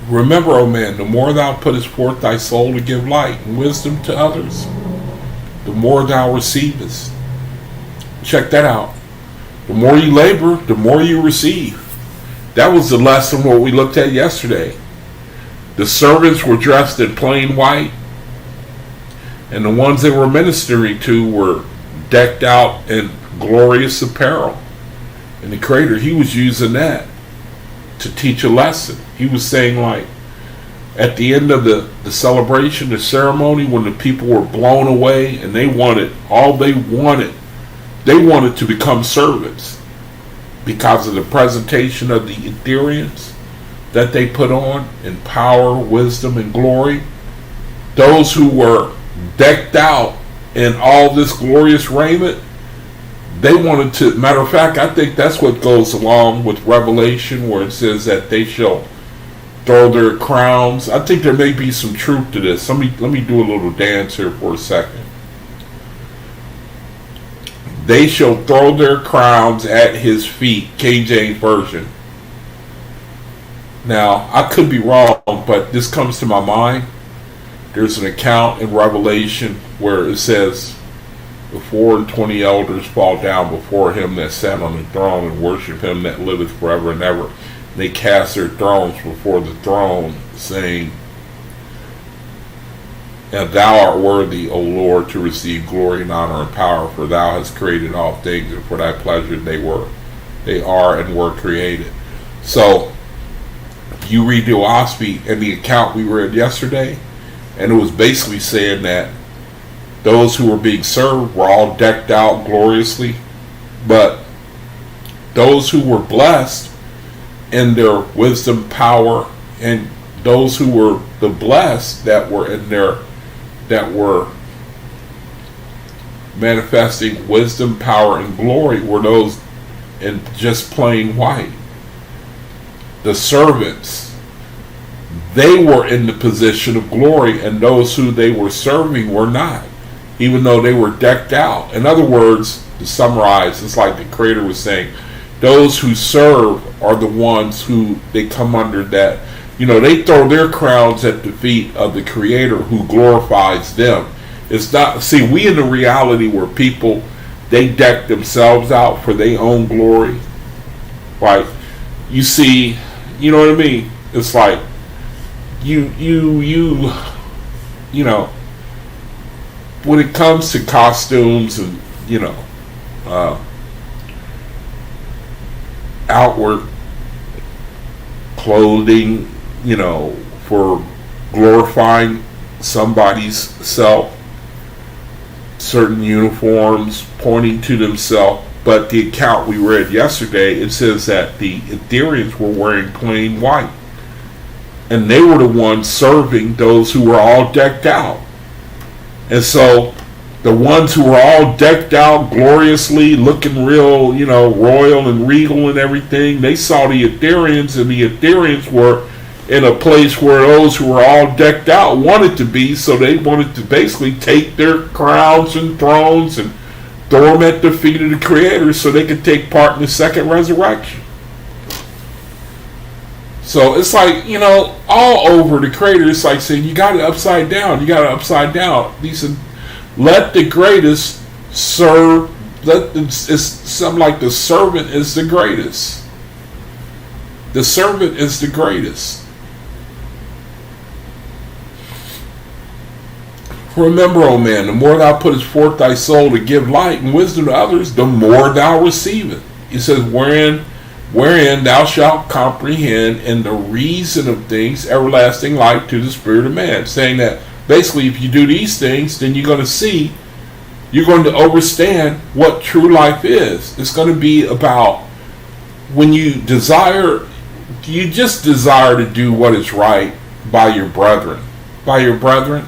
"Remember, O man, the more thou puttest forth thy soul to give light and wisdom to others, the more thou receivest." Check that out. The more you labor, the more you receive. That was the lesson what we looked at yesterday. The servants were dressed in plain white, and the ones they were ministering to were decked out in glorious apparel. And the Creator, he was using that to teach a lesson. He was saying, like, at the end of the celebration, the ceremony, when the people were blown away and they wanted to become servants because of the presentation of the Ethereans that they put on in power, wisdom, and glory. Those who were decked out in all this glorious raiment, they wanted to, matter of fact, I think that's what goes along with Revelation, where it says that they shall throw their crowns. I think there may be some truth to this. Let me do a little dance here for a second. They shall throw their crowns at his feet, King James Version. Now, I could be wrong, but this comes to my mind. There's an account in Revelation where it says, "The 24 elders fall down before him that sat on the throne and worship him that liveth forever and ever. And they cast their thrones before the throne, saying, And thou art worthy, O Lord, to receive glory and honor and power, for thou hast created all things, and for thy pleasure they are and were created." So, you read the OAHSPE and the account we read yesterday, and it was basically saying that those who were being served were all decked out gloriously, but those who were blessed in their wisdom, power, and those who were the blessed that were manifesting wisdom, power, and glory were those in just plain white. The servants, they were in the position of glory, and those who they were serving were not, even though they were decked out. In other words, to summarize, it's like the Creator was saying, those who serve are the ones who they come under that, they throw their crowns at the feet of the Creator who glorifies them. It's not, see, we in the reality where people, they deck themselves out for their own glory. Like, you see, you know what I mean? It's like, when it comes to costumes and, outward clothing, for glorifying somebody's self, certain uniforms pointing to themselves. But the account we read yesterday, it says that the Ethereans were wearing plain white, and they were the ones serving those who were all decked out. And so the ones who were all decked out gloriously, looking real, royal and regal and everything, they saw the Ethereans, and the Ethereans were in a place where those who were all decked out wanted to be, so they wanted to basically take their crowns and thrones and throw them at the feet of the Creator so they could take part in the second resurrection. So it's like, all over the Creator, it's like saying, you got it upside down. He said, let the greatest serve. It's something like the servant is the greatest. The servant is the greatest. Remember, O man, the more thou puttest forth thy soul to give light and wisdom to others, the more thou receivest. He says, wherein wherein thou shalt comprehend in the reason of things everlasting life to the spirit of man. Saying that basically if you do these things, then you're going to see, you're going to understand what true life is. It's going to be about when you desire, you just desire to do what is right by your brethren. By your brethren.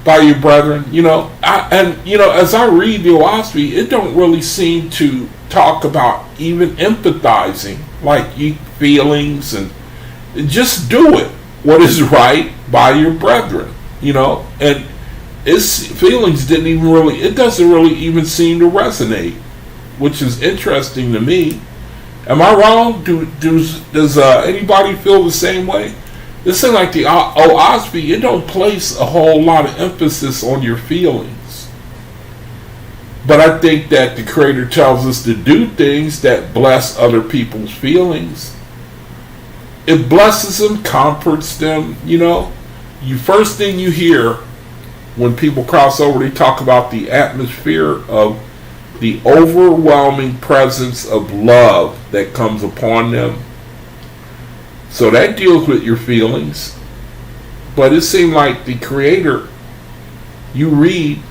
By your brethren. You know, as I read the OAHSPE, it don't really seem to talk about even empathizing, like you feelings, and just do it. What is right by your brethren. You know, and its feelings didn't even really, it doesn't really even seem to resonate, which is interesting to me. Am I wrong? Does anybody feel the same way? It seems like the OAHSPE, it don't place a whole lot of emphasis on your feelings. But I think that the Creator tells us to do things that bless other people's feelings. It blesses them, comforts them, you know. First thing you hear when people cross over, they talk about the atmosphere of the overwhelming presence of love that comes upon them. So that deals with your feelings. But it seemed like the Creator, you read,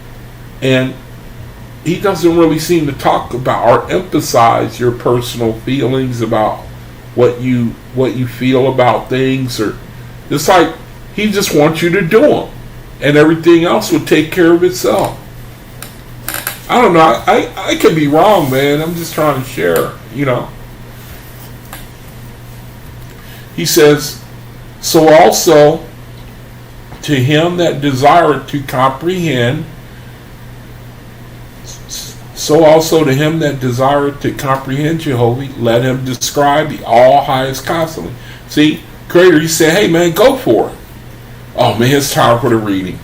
and he doesn't really seem to talk about or emphasize your personal feelings about what you feel about things, or it's like he just wants you to do them, and everything else will take care of itself. I don't know. I could be wrong, man. I'm just trying to share, you know. He says, so also to him that desireth to comprehend, Jehovah, let him describe the all highest constantly. See, Creator, he said, hey man, go for it. Oh man, it's time for the reading.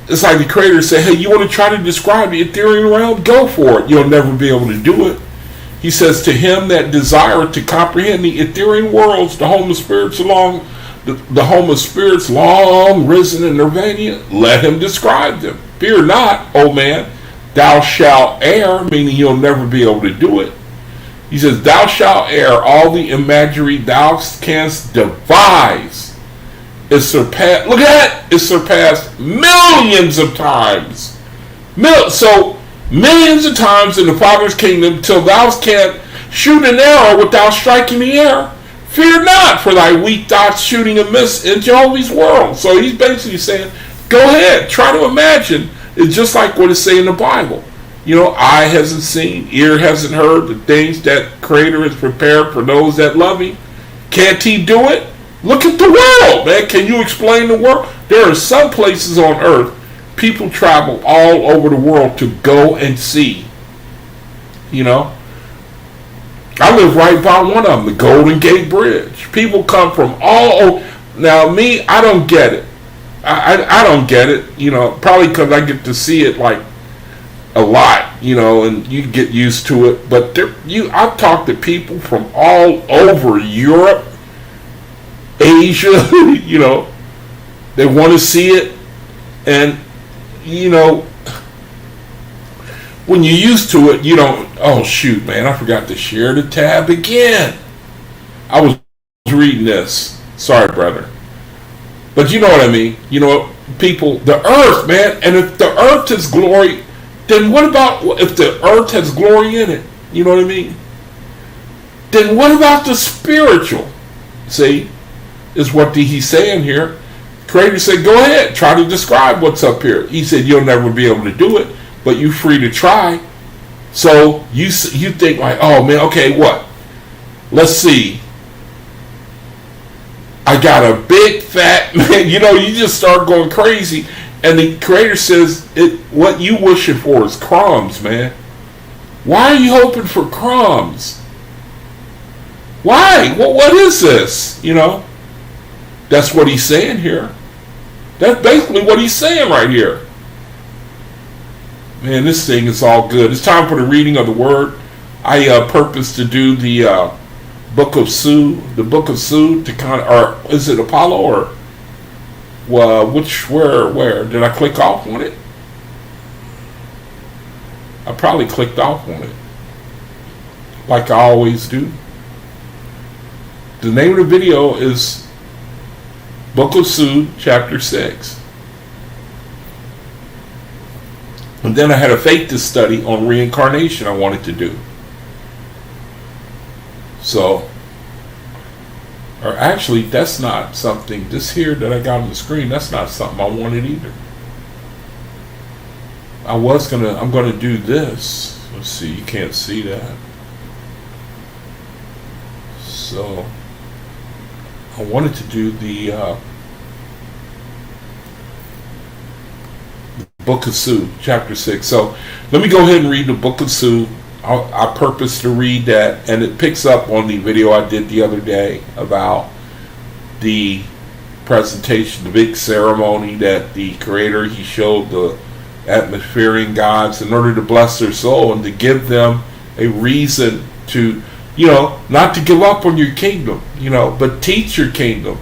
It's like the Creator said, hey, you want to try to describe the ethereal realm? Go for it. You'll never be able to do it. He says, to him that desireth to comprehend the ethereal worlds, the home of spirits long risen in nirvana, let him describe them. Fear not, O man, thou shalt err, meaning you'll never be able to do it. He says, thou shalt err, all the imagery thou canst devise is surpassed. Look at it! It's surpassed millions of times. So millions of times in the Father's kingdom, till thou canst shoot an arrow without striking the air. Fear not, for thy weak thoughts shooting a miss in Jehovah's world. So he's basically saying, go ahead, try to imagine. It's just like what it say in the Bible. You know, eye hasn't seen, ear hasn't heard the things that Creator has prepared for those that love him. Can't he do it? Look at the world, man. Can you explain the world? There are some places on earth people travel all over the world to go and see. You know, I live right by one of them, the Golden Gate Bridge. People come from all over. Now, me, I don't get it. I don't get it. You know, probably because I get to see it like a lot. You know, and you get used to it. But I've talked to people from all over Europe, Asia. You know, they want to see it, and you know, when you're used to it, you don't, oh shoot, man, I forgot to share the tab again. I was reading this. Sorry, brother. But you know what I mean. You know, people, the earth, man, and if the earth has glory, then what about if the earth has glory in it? You know what I mean? Then what about the spiritual? See, is what he's saying here. Creator said, go ahead, try to describe what's up here. He said, you'll never be able to do it, but you're free to try. So you think like, oh man, okay, what? Let's see. I got a big fat man. You know, you just start going crazy. And the Creator says, what you wishing for is crumbs, man. Why are you hoping for crumbs? Why? What is this? You know? That's what he's saying here. That's basically what he's saying right here. Man, this thing is all good. It's time for the reading of the Word. I purpose to do the Book of Sue, to kind of, or is it Apollo, or where did I click off on it? I probably clicked off on it. like I always do. The name of the video is Book of Sue, Chapter 6. And then I had a faith study on reincarnation I wanted to do. So, or actually, that's not something, this here that I got on the screen, that's not something I wanted either. I'm gonna do this. Let's see, you can't see that. So, I wanted to do the Book of Sue, Chapter 6. So, let me go ahead and read the Book of Sue. I purpose to read that, and it picks up on the video I did the other day about the presentation, the big ceremony that the Creator, he showed the atmospheric gods in order to bless their soul and to give them a reason to, not to give up on your kingdom, but teach your kingdom.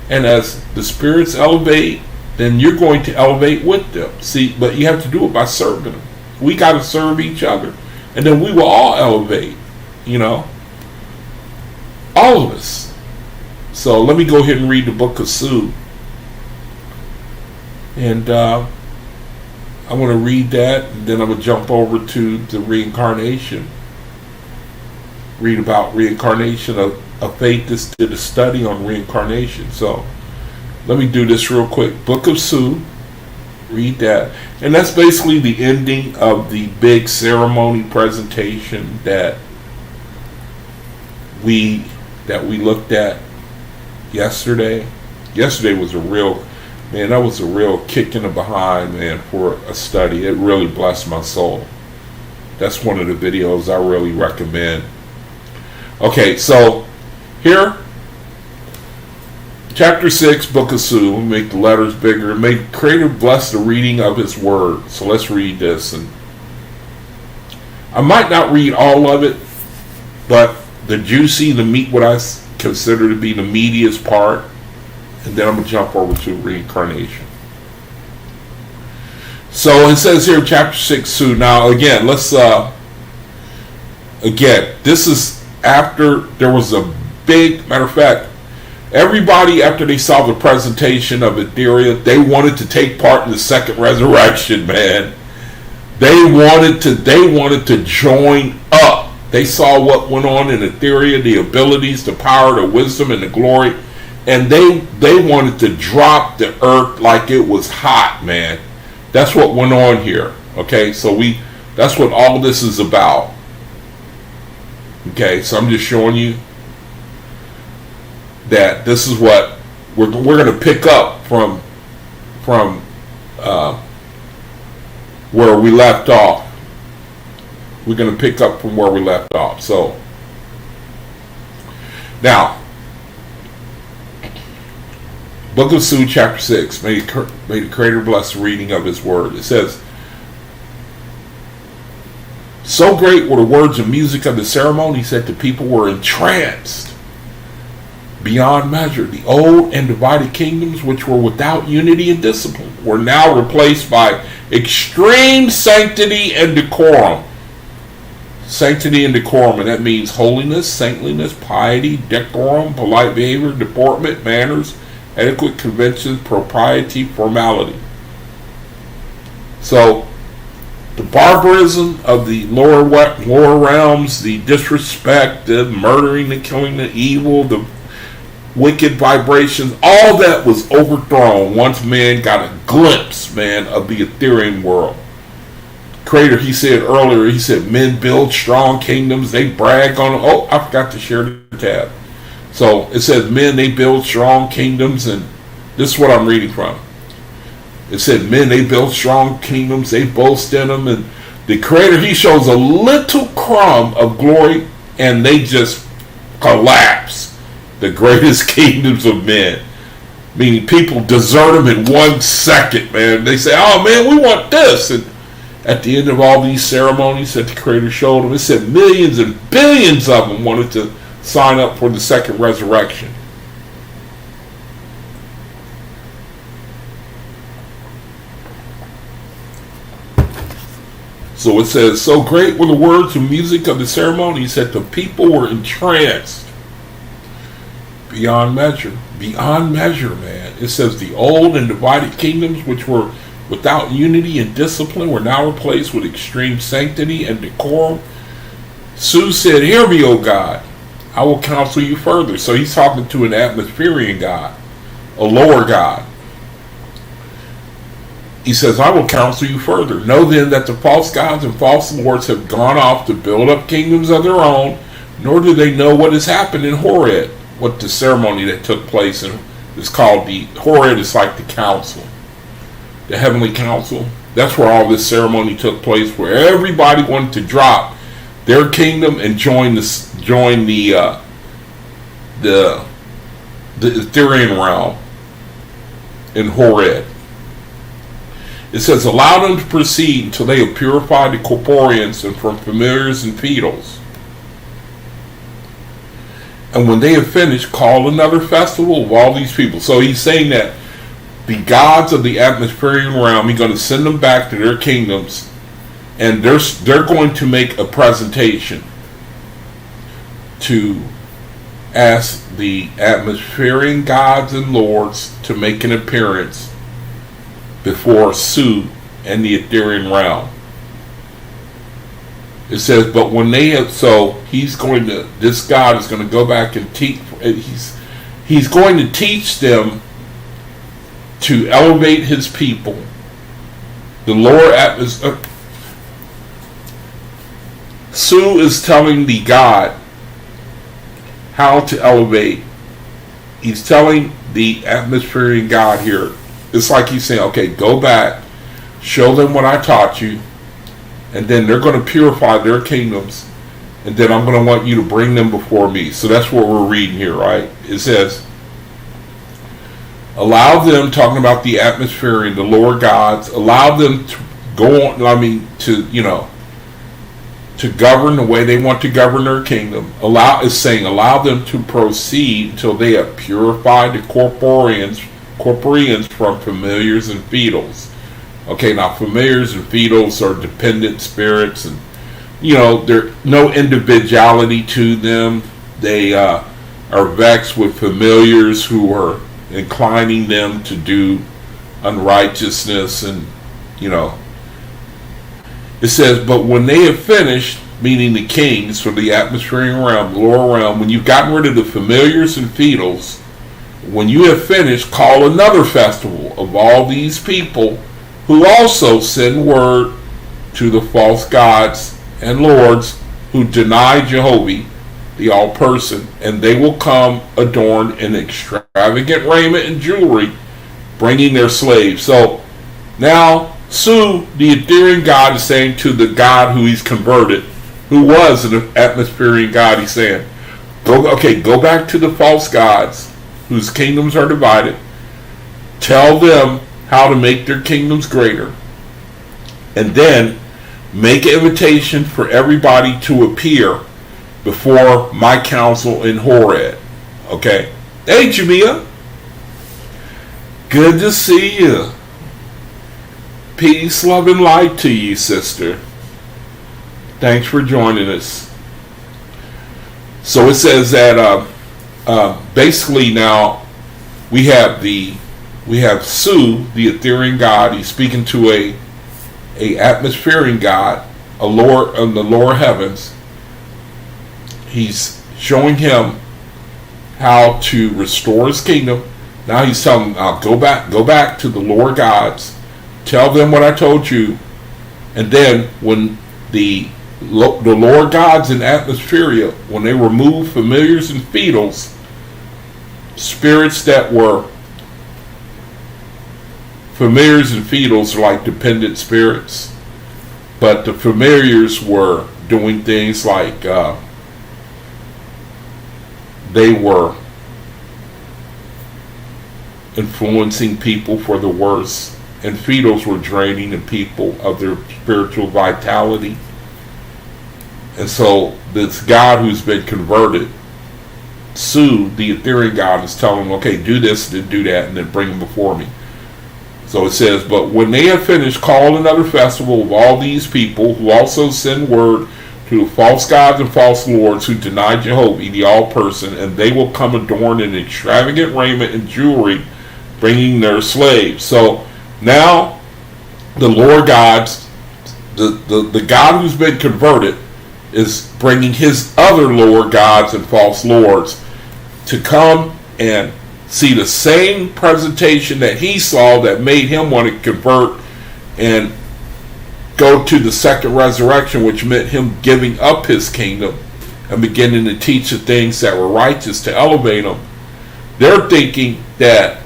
And as the spirits elevate, then you're going to elevate with them. See, but you have to do it by serving them. We got to serve each other. And then we will all elevate, all of us. So let me go ahead and read the Book of Sue. And I'm going to read that, and then I'm going to jump over to the reincarnation. Read about reincarnation. A faith did a study on reincarnation. So let me do this real quick. Book of Sue. Read that. And that's basically the ending of the big ceremony presentation that we looked at yesterday. Yesterday was that was a real kick in the behind, man, for a study. It really blessed my soul. That's one of the videos I really recommend. Okay, so here, Chapter 6, Book of Sue. We make the letters bigger. May the Creator bless the reading of His Word. So let's read this. And I might not read all of it, but the meat, what I consider to be the meatiest part. And then I'm going to jump over to reincarnation. So it says here, Chapter 6, Sue. Now, again, this is after there was a big, matter of fact, everybody, after they saw the presentation of Etheria, they wanted to take part in the second resurrection, man. They wanted to join up. They saw what went on in Etheria, the abilities, the power, the wisdom, and the glory, and they wanted to drop the earth like it was hot, man. That's what went on here. Okay, so that's what all this is about. Okay, so I'm just showing you that this is what we're going to pick up from where we left off. We're going to pick up from where we left off. So now, Book of Sue, Chapter 6. May the Creator bless the reading of His Word. It says, so great were the words and music of the ceremony that the people were entranced beyond measure. The old and divided kingdoms, which were without unity and discipline, were now replaced by extreme sanctity and decorum. Sanctity and decorum, and that means holiness, saintliness, piety, decorum, polite behavior, deportment, manners, adequate conventions, propriety, formality. So, the barbarism of the lower realms, the disrespect, the murdering, the killing, the evil, the wicked vibrations, all that was overthrown once man got a glimpse, man, of the Ethereum world. Creator, he said earlier, men build strong kingdoms, they brag on, I forgot to share the tab. So it says men, they build strong kingdoms, and this is what I'm reading from. It said men, they build strong kingdoms, they boast in them, and the Creator, he shows a little crumb of glory, and they just collapse. The greatest kingdoms of men. Meaning people desert them in 1 second, man. They say, oh man, we want this. And at the end of all these ceremonies that the Creator showed them, it said millions and billions of them wanted to sign up for the second resurrection. So it says, so great were the words and music of the ceremony. He said the people were entranced beyond measure. Beyond measure, man. It says the old and divided kingdoms which were without unity and discipline were now replaced with extreme sanctity and decorum. Su said, hear me, O God. I will counsel you further. So he's talking to an atmospherian God, a lower God. He says, I will counsel you further. Know then that the false gods and false lords have gone off to build up kingdoms of their own, nor do they know what has happened in Horeb. What the ceremony that took place in is called the Horeb is like the council, the heavenly council. That's where all this ceremony took place, where everybody wanted to drop their kingdom and join the Etherean realm in Horeb. It says, allow them to proceed until they have purified the corporeans and from familiars and fetals. And when they have finished, call another festival of all these people. So he's saying that the gods of the atmospheric realm, he's going to send them back to their kingdoms, and they're going to make a presentation to ask the atmospheric gods and lords to make an appearance before Su and the Ethereal realm. It says, but when they have, so this God is going to go back and teach, he's going to teach them to elevate his people. The lower atmosphere, Su is telling the God how to elevate. He's telling the atmospheric God here. It's like he's saying, okay, go back, show them what I taught you, and then they're going to purify their kingdoms, and then I'm going to want you to bring them before me. So that's what we're reading here, right? It says, allow them, talking about the atmosphere and the lower gods, allow them to go on, to govern the way they want to govern their kingdom. Allow them to proceed until they have purified the corporeans from familiars and fetals. Okay, now familiars and fetals are dependent spirits, and there's no individuality to them. They are vexed with familiars who are inclining them to do unrighteousness, and it says, but when they have finished, meaning the kings from the atmospheric realm, the lower realm, when you've gotten rid of the familiars and fetals, when you have finished, call another festival of all these people who also send word to the false gods and lords who deny Jehovah, the all-person, and they will come adorned in extravagant raiment and jewelry, bringing their slaves. So now Su, the Ethereal God, is saying to the God who he's converted, who was an atmospheric God, he's saying, go back to the false gods whose kingdoms are divided. Tell them how to make their kingdoms greater. And then make an invitation for everybody to appear before my council in Horeb. Okay? Hey, Jamia. Good to see you. Peace, love, and light to you, sister. Thanks for joining us. So it says that basically now we have Su, the Ethereal God. He's speaking to a atmospheric God, a Lord of the lower heavens. He's showing him how to restore his kingdom. Now he's telling him, go back to the lower gods, tell them what I told you, and then when the lower gods in atmosphere, when they remove familiars and fetals, spirits that were familiars and fetals are like dependent spirits, but the familiars were doing things like they were influencing people for the worse, and fetals were draining the people of their spiritual vitality. And so this God who's been converted, Su, the Ethereal God, is telling him, okay, do this and then do that, and then bring him before me. So it says, but when they have finished, call another festival of all these people who also send word to the false gods and false lords who deny Jehovah, the all-person, and they will come adorned in extravagant raiment and jewelry, bringing their slaves. So now the Lord gods, the God who's been converted, is bringing his other Lord gods and false lords to come and see the same presentation that he saw that made him want to convert and go to the second resurrection, which meant him giving up his kingdom and beginning to teach the things that were righteous to elevate him. They're thinking that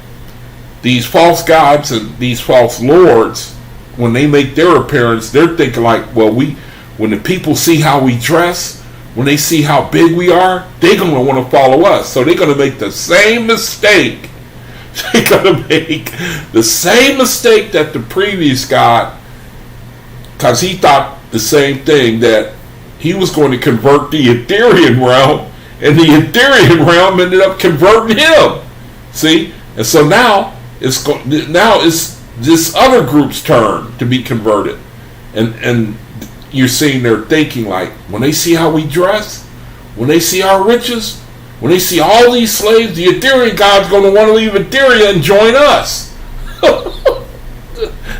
these false gods and these false lords, when they make their appearance, they're thinking like, well, when the people see how we dress, when they see how big we are, they're going to want to follow us. So they're going to make the same mistake. They're going to make the same mistake that the previous God, because he thought the same thing, that he was going to convert the Ethereal realm, and the Ethereal realm ended up converting him. See? And so now it's this other group's turn to be converted. And you're seeing their thinking like, when they see how we dress, when they see our riches, when they see all these slaves, the Ethereal God's going to want to leave Ethereal and join us.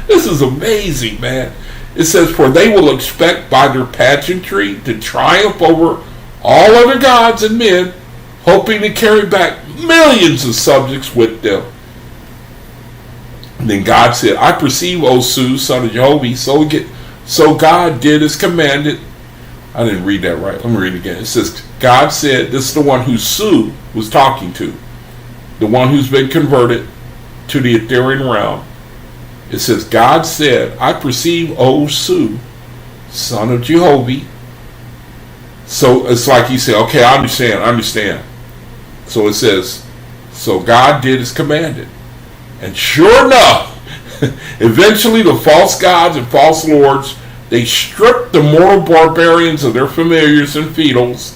This is amazing, man. It says, for they will expect by their pageantry to triumph over all other gods and men, hoping to carry back millions of subjects with them. And then God said, I perceive, O Su, son of Jehovah, so God did as commanded. I didn't read that right. Let me read it again. It says, God said, this is the one who Su was talking to, the one who's been converted to the Ethereal realm. It says, God said, I perceive, O Su, son of Jehovah. So it's like he said, okay, I understand. So it says, so God did as commanded. And sure enough, eventually the false gods and false lords, they stripped the mortal barbarians of their familiars and feudals,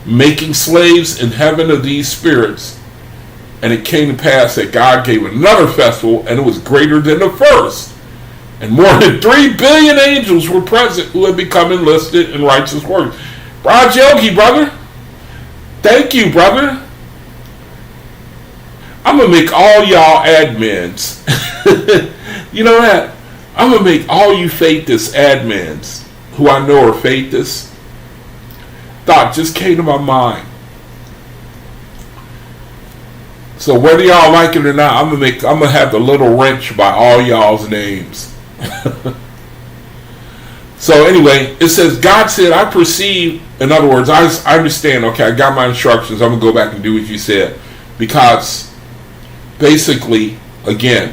making slaves in heaven of these spirits. And it came to pass that God gave another festival, and it was greater than the first. And more than 3 billion angels were present who had become enlisted in righteous works. Raj Yogi, brother. Thank you, brother. I'm going to make all y'all admins. You know that? I'm going to make all you faithists admins who I know are faithists. Thought just came to my mind. So whether y'all like it or not, I'm gonna have the little wrench by all y'all's names. So anyway, it says, God said, I perceive, in other words, I understand, okay, I got my instructions, I'm going to go back and do what you said. Because, basically, again,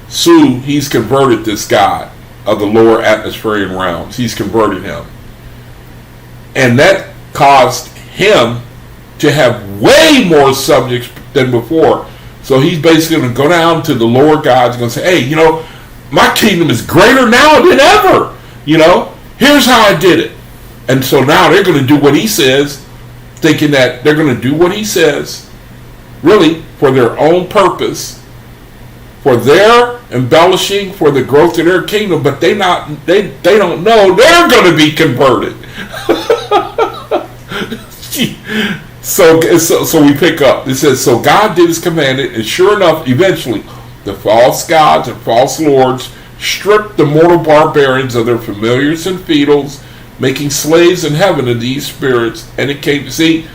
Su, he's converted this God of the lower atmospheric realms. He's converted him. And that caused him to have way more subjects than before. So he's basically going to go down to the lower gods and going to say, hey, my kingdom is greater now than ever. Here's how I did it. And so now they're going to do what he says, thinking that they're going to do what he says, really for their own purpose, for their embellishing, for the growth of their kingdom, but they don't know they're going to be converted. So we pick up. It says, so God did as commanded, and sure enough, eventually, the false gods and false lords stripped the mortal barbarians of their familiars and feudals, making slaves in heaven of these spirits. And it came to see,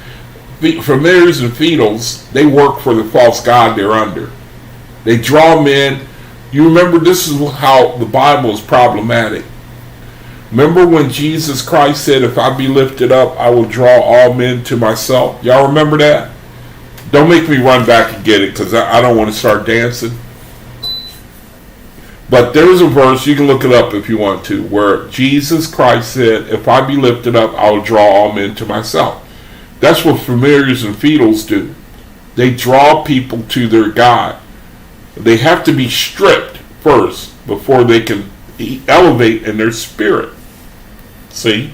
familiars and feudals, they work for the false god they're under. They draw men. You remember, this is how the Bible is problematic. Remember when Jesus Christ said, if I be lifted up, I will draw all men to myself? Y'all remember that? Don't make me run back and get it, because I don't want to start dancing. But there's a verse, you can look it up if you want to, where Jesus Christ said, if I be lifted up, I will draw all men to myself. That's what familiars and feudals do. They draw people to their God. They have to be stripped first before they can elevate in their spirit. See?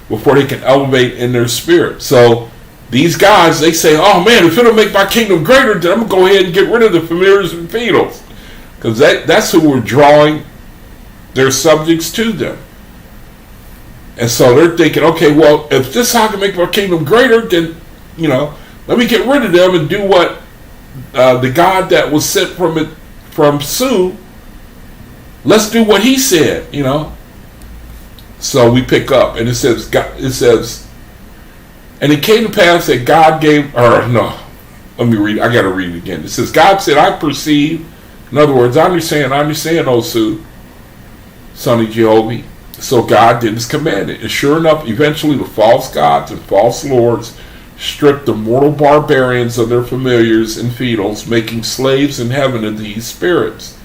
Before they can elevate in their spirit. So these guys, they say, oh man, if it'll make my kingdom greater, then I'm going to go ahead and get rid of the familiars and feudals. because that's who were drawing their subjects to them. And so they're thinking, okay, well, if this is how I can make my kingdom greater, then, let me get rid of them and do what the God that was sent from Sue, let's do what he said, So we pick up, and it says, and it came to pass that God gave, or no, let me read, I got to read it again. It says, God said, I perceive, in other words, I understand, O Sue, son of Jehovah. So God did his commandment. And sure enough, eventually the false gods and false lords stripped the mortal barbarians of their familiars and fiedles, making slaves in heaven of these spirits.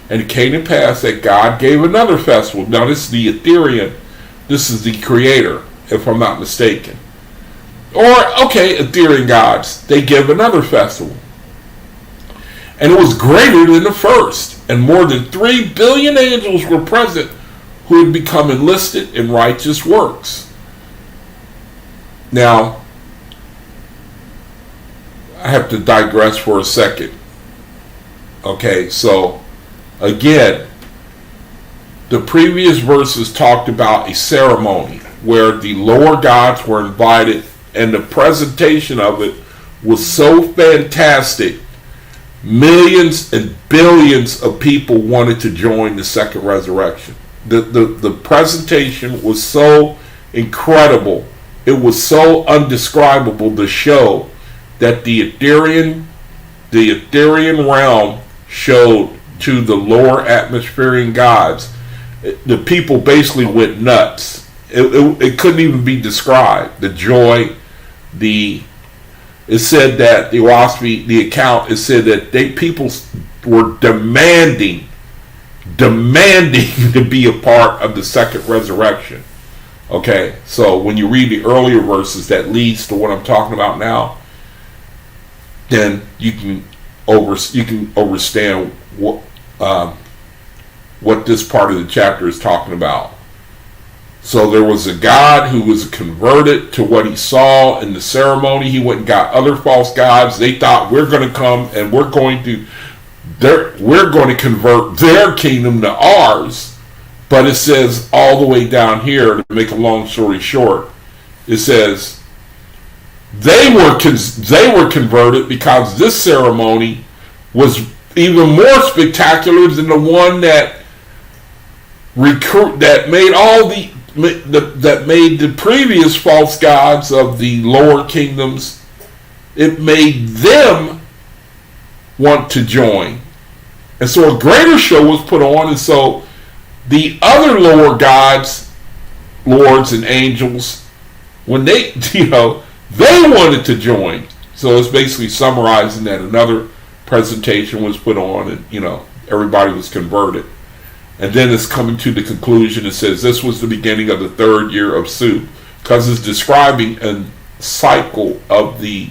And it came to pass that God gave another festival. Now this is the Ethereum. This is the creator, if I'm not mistaken. Or, okay, Ethereum gods. They give another festival. And it was greater than the first. And more than 3 billion angels were present who had become enlisted in righteous works. Now, I have to digress for a second. Okay, so again, the previous verses talked about a ceremony where the lower gods were invited, and the presentation of it was so fantastic. Millions and billions of people wanted to join the second resurrection. The presentation was so incredible. It was so undescribable, the show, that the Ethereum realm showed to the lower atmospheric gods. The people basically went nuts. It couldn't even be described. The joy, it said that the OAHSPE, the account, it said that people were demanding to be a part of the second resurrection. Okay, so when you read the earlier verses that leads to what I'm talking about now, then you can understand what this part of the chapter is talking about. So there was a God who was converted to what he saw in the ceremony. He went and got other false gods. They thought, we're going to come and we're going to convert their kingdom to ours. But it says all the way down here, to make a long story short, it says they were converted because this ceremony was even more spectacular than the one that made the previous false gods of the lower kingdoms. It made them want to join. And so a greater show was put on, and so the other lower gods, lords and angels, when they wanted to join. So it's basically summarizing that another presentation was put on, and everybody was converted. And then it's coming to the conclusion. It says this was the beginning of the 3rd year of Su, because it's describing a cycle of the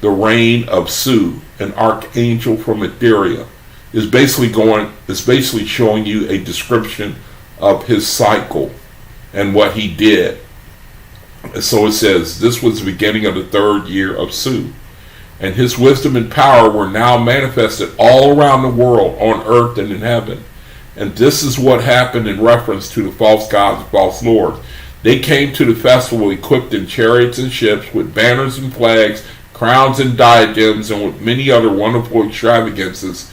reign of Su, an archangel from Etheria. Is basically showing you a description of his cycle and what he did. And so it says this was the beginning of the 3rd year of Su, and his wisdom and power were now manifested all around the world, on earth and in heaven. And this is what happened in reference to the false gods and false lords. They came to the festival equipped in chariots and ships, with banners and flags, crowns and diadems, and with many other wonderful extravagances.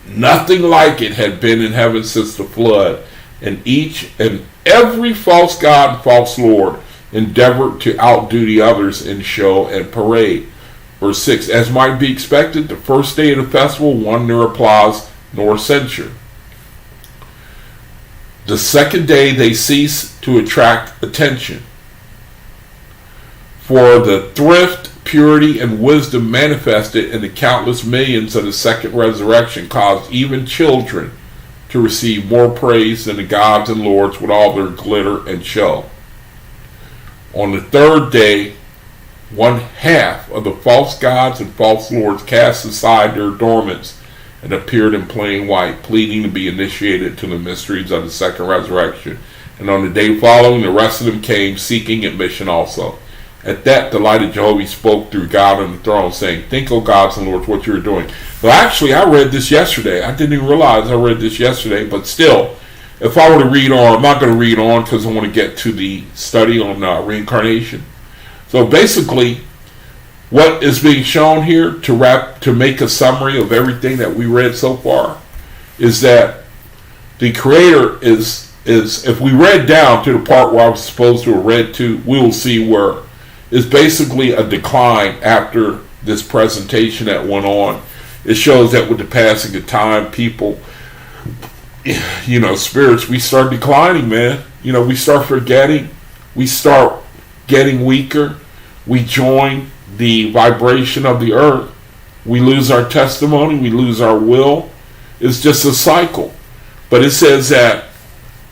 Nothing like it had been in heaven since the flood. And each and every false god and false lord endeavored to outdo the others in show and parade. Verse 6, as might be expected, the first day of the festival won neither applause nor censure. The second day they ceased to attract attention. For the thrift, purity, and wisdom manifested in the countless millions of the second resurrection caused even children to receive more praise than the gods and lords with all their glitter and show. On the 3rd day, 1/2 of the false gods and false lords cast aside their adornments and appeared in plain white, pleading to be initiated to the mysteries of the second resurrection. And on the day following, the rest of them came, seeking admission also. At that, the light of Jehovah spoke through God on the throne, saying, "Think, O gods and lords, what you are doing." Well, actually, I read this yesterday. I didn't even realize I read this yesterday, but still, if I were to read on, I'm not going to read on because I want to get to the study on reincarnation. So basically, what is being shown here to make a summary of everything that we read so far is that the Creator is if we read down to the part where I was supposed to have read to, we will see where it's basically a decline after this presentation that went on. It shows that with the passing of time, people, spirits, we start declining, man. We start forgetting. We start getting weaker. We join the vibration of the earth. We lose our testimony. We lose our will. It's just a cycle. But it says that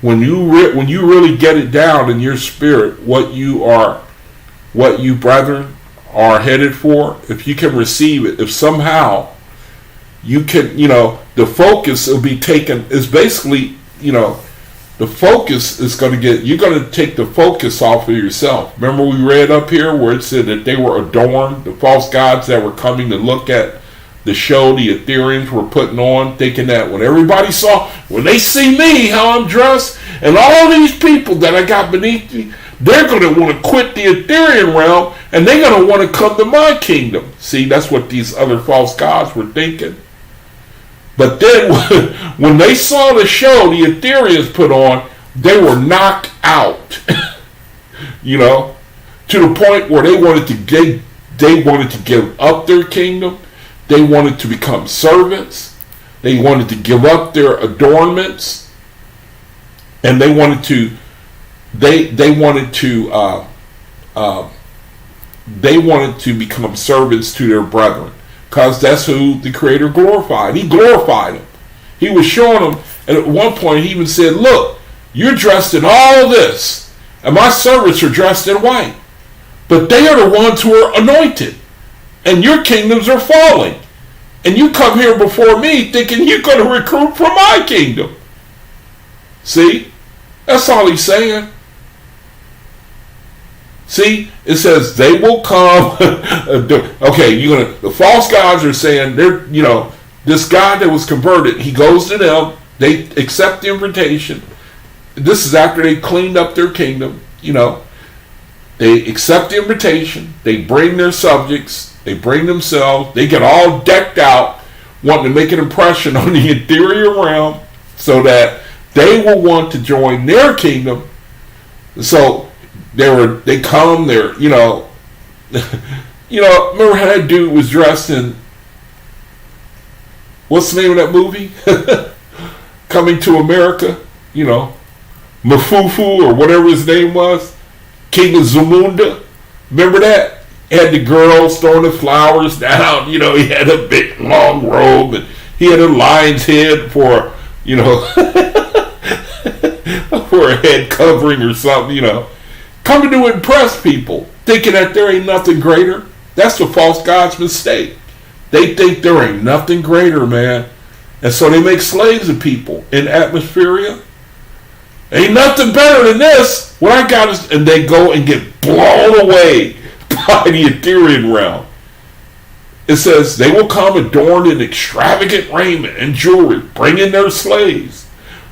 when you really get it down in your spirit, what you brethren are headed for, if you can receive it, if somehow you can, the focus will be taken, is basically, the focus is going to you're going to take the focus off of yourself. Remember we read up here where it said that they were adorned, the false gods that were coming to look at the show the Ethereans were putting on, thinking that when they see me, how I'm dressed, and all these people that I got beneath me, they're going to want to quit the Etherean realm, and they're going to want to come to my kingdom. See, that's what these other false gods were thinking. But then when they saw the show the Ethereans put on, they were knocked out. To the point where they wanted to give up their kingdom. They wanted to become servants. They wanted to give up their adornments, and they wanted to become servants to their brethren, because that's who the Creator glorified. He glorified them. He was showing them, and at one point he even said, "Look, you're dressed in all this, and my servants are dressed in white, but they are the ones who are anointed. And your kingdoms are falling. And you come here before me thinking you're going to recruit from my kingdom." See? That's all he's saying. See? It says they will come. Okay, the false gods are saying this God that was converted, he goes to them, they accept the invitation. This is after they cleaned up their kingdom, They accept the invitation. They bring their subjects. They bring themselves. They get all decked out, wanting to make an impression on the ethereal realm so that they will want to join their kingdom. So they come, remember how that dude was dressed in, what's the name of that movie? Coming to America, Mafufu or whatever his name was. King of Zamunda, remember that? Had the girls throwing the flowers down. He had a big long robe, and he had a lion's head for, for a head covering or something. Coming to impress people, thinking that there ain't nothing greater. That's the false god's mistake. They think there ain't nothing greater, man, and so they make slaves of people in Atmospheria. Ain't nothing better than this. What I got is, and they go and get blown away by the Etherean realm. It says they will come adorned in extravagant raiment and jewelry, bringing their slaves,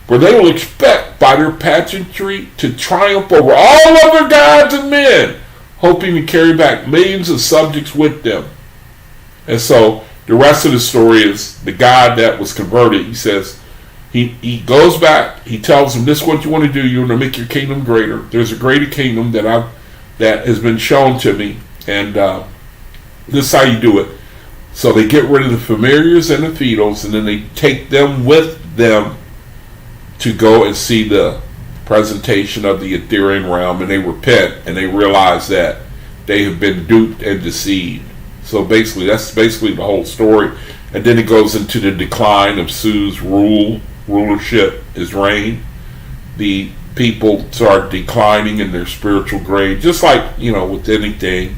for they will expect by their pageantry to triumph over all other gods and men, hoping to carry back millions of subjects with them. And so the rest of the story is the God that was converted. He says, He goes back. He tells them, "This is what you want to do. You want to make your kingdom greater. There's a greater kingdom that has been shown to me, and this is how you do it." So they get rid of the familiars and the fetals, and then they take them with them to go and see the presentation of the Etherean realm, and they repent and they realize that they have been duped and deceived. So basically, that's basically the whole story, and then it goes into the decline of Su's rulership, his reign. The people start declining in their spiritual grade, just like with anything.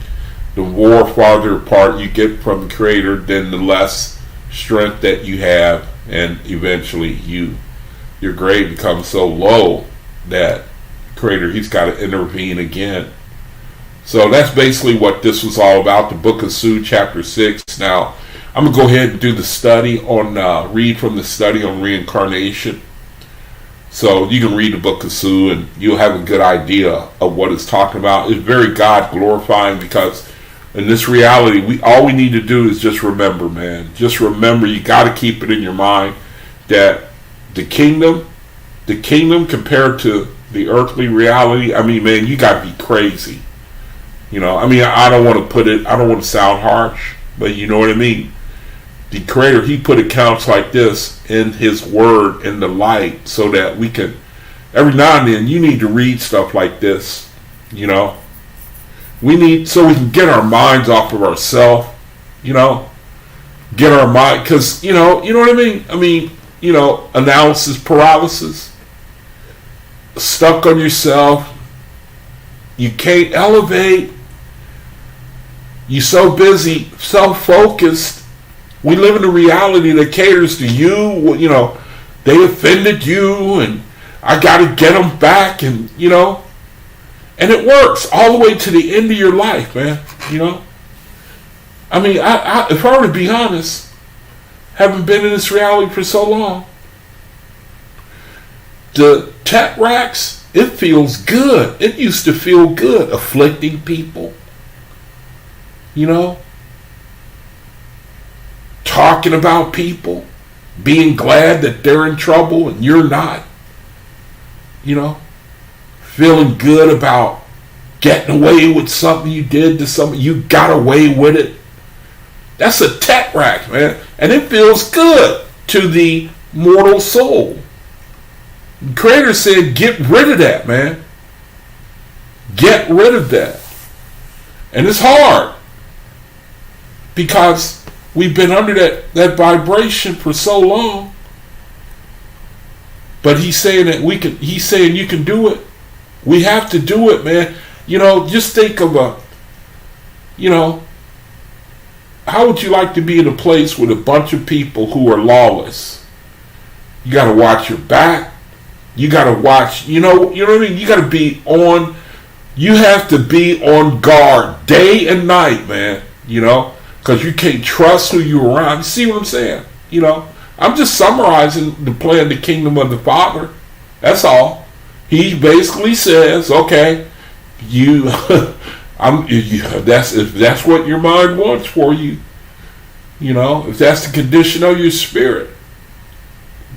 The more farther apart you get from the Creator, then the less strength that you have, and eventually your grade becomes so low that Creator, he's got to intervene again. So that's basically what this was all about, the book of Sue, chapter 6. Now, I'm going to go ahead and do the study on, read from the study on reincarnation. So you can read the book of Sue and you'll have a good idea of what it's talking about. It's very God glorifying, because in this reality, all we need to do is just remember, man. Just remember, you got to keep it in your mind that the kingdom compared to the earthly reality, I mean, man, you got to be crazy. You know, I mean, I don't want to sound harsh, but you know what I mean. The Creator, He put accounts like this in His Word in the light, so that we can, every now and then, you need to read stuff like this. You know, so we can get our minds off of ourselves. You know, get our mind, because you know what I mean. I mean, you know, analysis paralysis, stuck on yourself. You can't elevate. You're so busy, self-focused. We live in a reality that caters to you. You know, they offended you, and I got to get them back, and you know, and it works all the way to the end of your life, man. You know, I mean, if I were to be honest, having been in this reality for so long, the cataracts, it feels good. It used to feel good, afflicting people. You know, talking about people, being glad that they're in trouble and you're not. You know, feeling good about getting away with something you did to somebody. You got away with it. That's a cataract, man. And it feels good to the mortal soul. The Creator said, get rid of that, man. Get rid of that. And it's hard, because we've been under that vibration for so long. But He's saying that He's saying you can do it. We have to do it, man. You know, just think of you know, how would you like to be in a place with a bunch of people who are lawless? You got to watch your back. You got to watch, you know what I mean? You got to be you have to be on guard day and night, man, you know, because you can't trust who you're around. You see what I'm saying? You know, I'm just summarizing the plan, the kingdom of the Father. That's all. He basically says, okay, if that's what your mind wants for you, you know, if that's the condition of your spirit,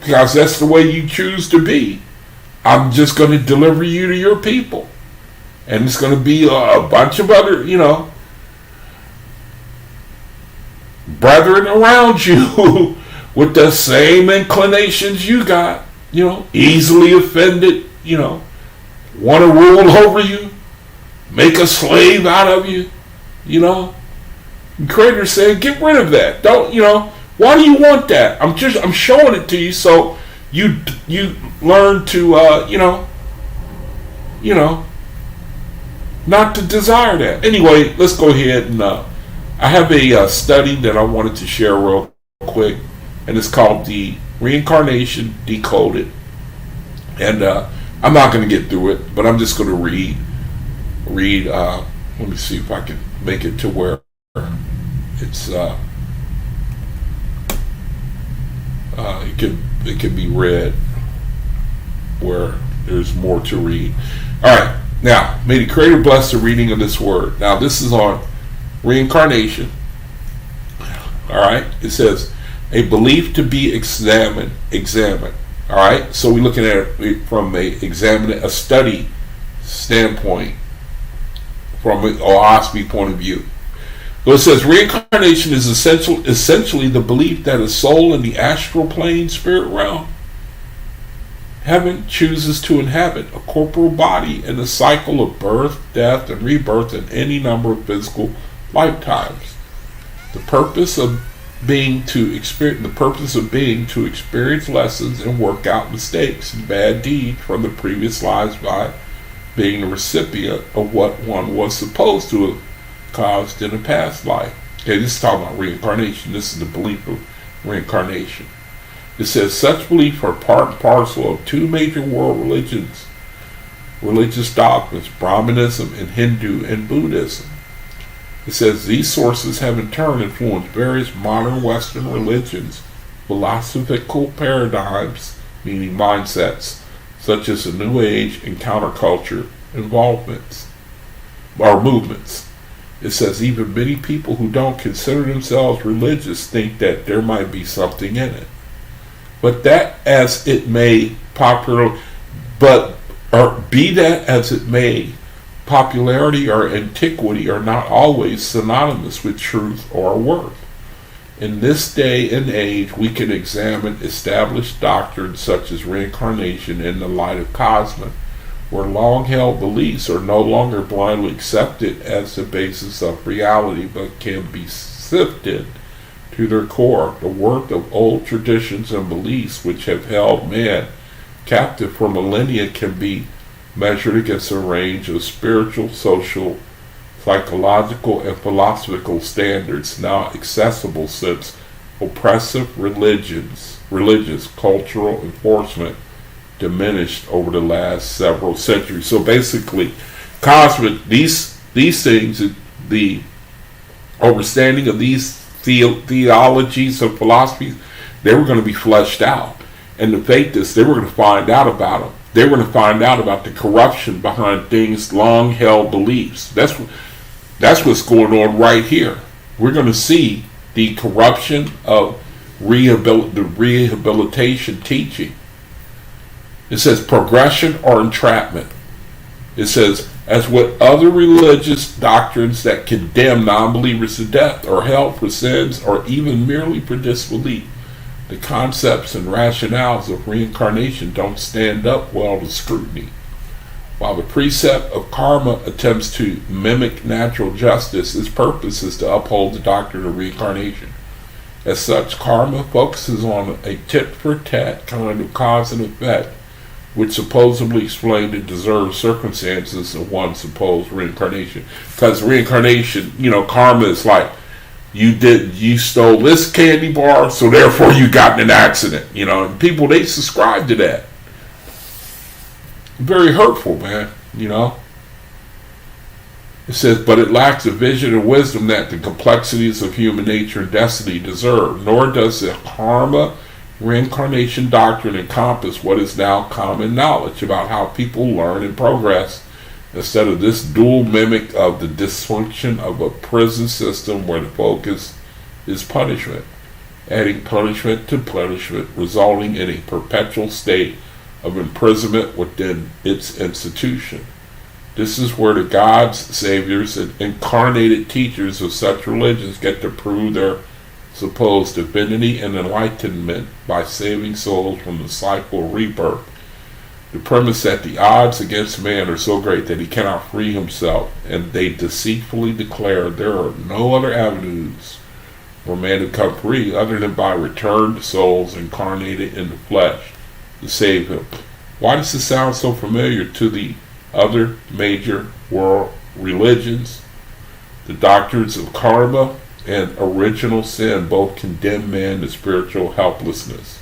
because that's the way you choose to be, I'm just going to deliver you to your people. And it's going to be a bunch of other, you know, brethren around you with the same inclinations you got, you know, easily offended, you know, want to rule over you, make a slave out of you, you know. The Creator said, get rid of that. Don't, you know, why do you want that? I'm showing it to you so you learn to, you know, not to desire that. Anyway, let's go ahead and I have a study that I wanted to share real quick, and it's called The Reincarnation Decoded. And I'm not going to get through it, but I'm just going to read. Let me see if I can make it to where it's it can be read where there's more to read. All right. Now, may the Creator bless the reading of this word. Now, this is on reincarnation. All right. It says, a belief to be examined. All right. So we're looking at it from a study standpoint, from an OAHSPE point of view. So it says, reincarnation is essentially the belief that a soul in the astral plane spirit realm heaven chooses to inhabit a corporal body in a cycle of birth, death, and rebirth in any number of physical lifetimes. The purpose of being to experience lessons and work out mistakes and bad deeds from the previous lives by being the recipient of what one was supposed to have caused in a past life. Okay, this is talking about reincarnation. This is the belief of reincarnation. It says such beliefs are part and parcel of two major world religions, religious dogmas, Brahmanism and Hindu and Buddhism. It says these sources have in turn influenced various modern Western religions, philosophical paradigms, meaning mindsets, such as the New Age and counterculture involvements or movements. It says even many people who don't consider themselves religious think that there might be something in it. But that as it may, be that as it may, popularity or antiquity are not always synonymous with truth or worth. In this day and age, we can examine established doctrines such as reincarnation in the light of cosmos, where long-held beliefs are no longer blindly accepted as the basis of reality, but can be sifted to their core. The worth of old traditions and beliefs which have held man captive for millennia can be measured against a range of spiritual, social, psychological, and philosophical standards now accessible since oppressive religious cultural enforcement diminished over the last several centuries. So basically, cosmic these things, the understanding of these theologies and philosophies, they were going to be fleshed out. And the faith is, they were going to find out about them. They were going to find out about the corruption behind things, long-held beliefs. That's what's going on right here. We're going to see the corruption of the rehabilitation teaching. It says progression or entrapment. It says, as with other religious doctrines that condemn non-believers to death or hell for sins or even merely for disbelief, the concepts and rationales of reincarnation don't stand up well to scrutiny. While the precept of karma attempts to mimic natural justice, its purpose is to uphold the doctrine of reincarnation. As such, karma focuses on a tit-for-tat kind of cause and effect, which supposedly explain the deserved circumstances of one's supposed reincarnation. Because reincarnation, karma is like, you stole this candy bar, so therefore you got in an accident. And people, they subscribe to that. Very hurtful, man. It says, but it lacks the vision and wisdom that the complexities of human nature and destiny deserve, nor does the karma reincarnation doctrine encompass what is now common knowledge about how people learn and progress, instead of this dual mimic of the dysfunction of a prison system where the focus is punishment, adding punishment to punishment, resulting in a perpetual state of imprisonment within its institution. This is where the gods, saviors, and incarnated teachers of such religions get to prove their supposed divinity and enlightenment by saving souls from the cycle of rebirth. The premise that the odds against man are so great that he cannot free himself, and they deceitfully declare there are no other avenues for man to come free other than by returned souls incarnated in the flesh to save him. Why does this sound so familiar to the other major world religions? The doctrines of karma and original sin both condemn man to spiritual helplessness.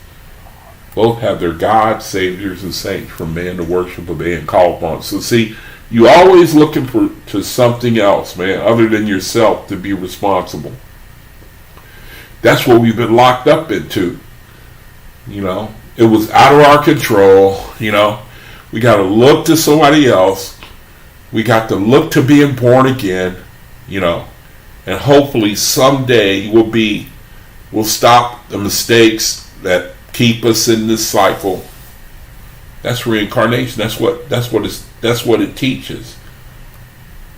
Both have their gods, saviors, and saints for man to worship and man called upon. So see, you always looking to something else, man, other than yourself to be responsible. That's what we've been locked up into. It was out of our control. We got to look to somebody else. We got to look to being born again. And hopefully someday we'll stop the mistakes that keep us in this cycle. That's reincarnation. That's what it teaches.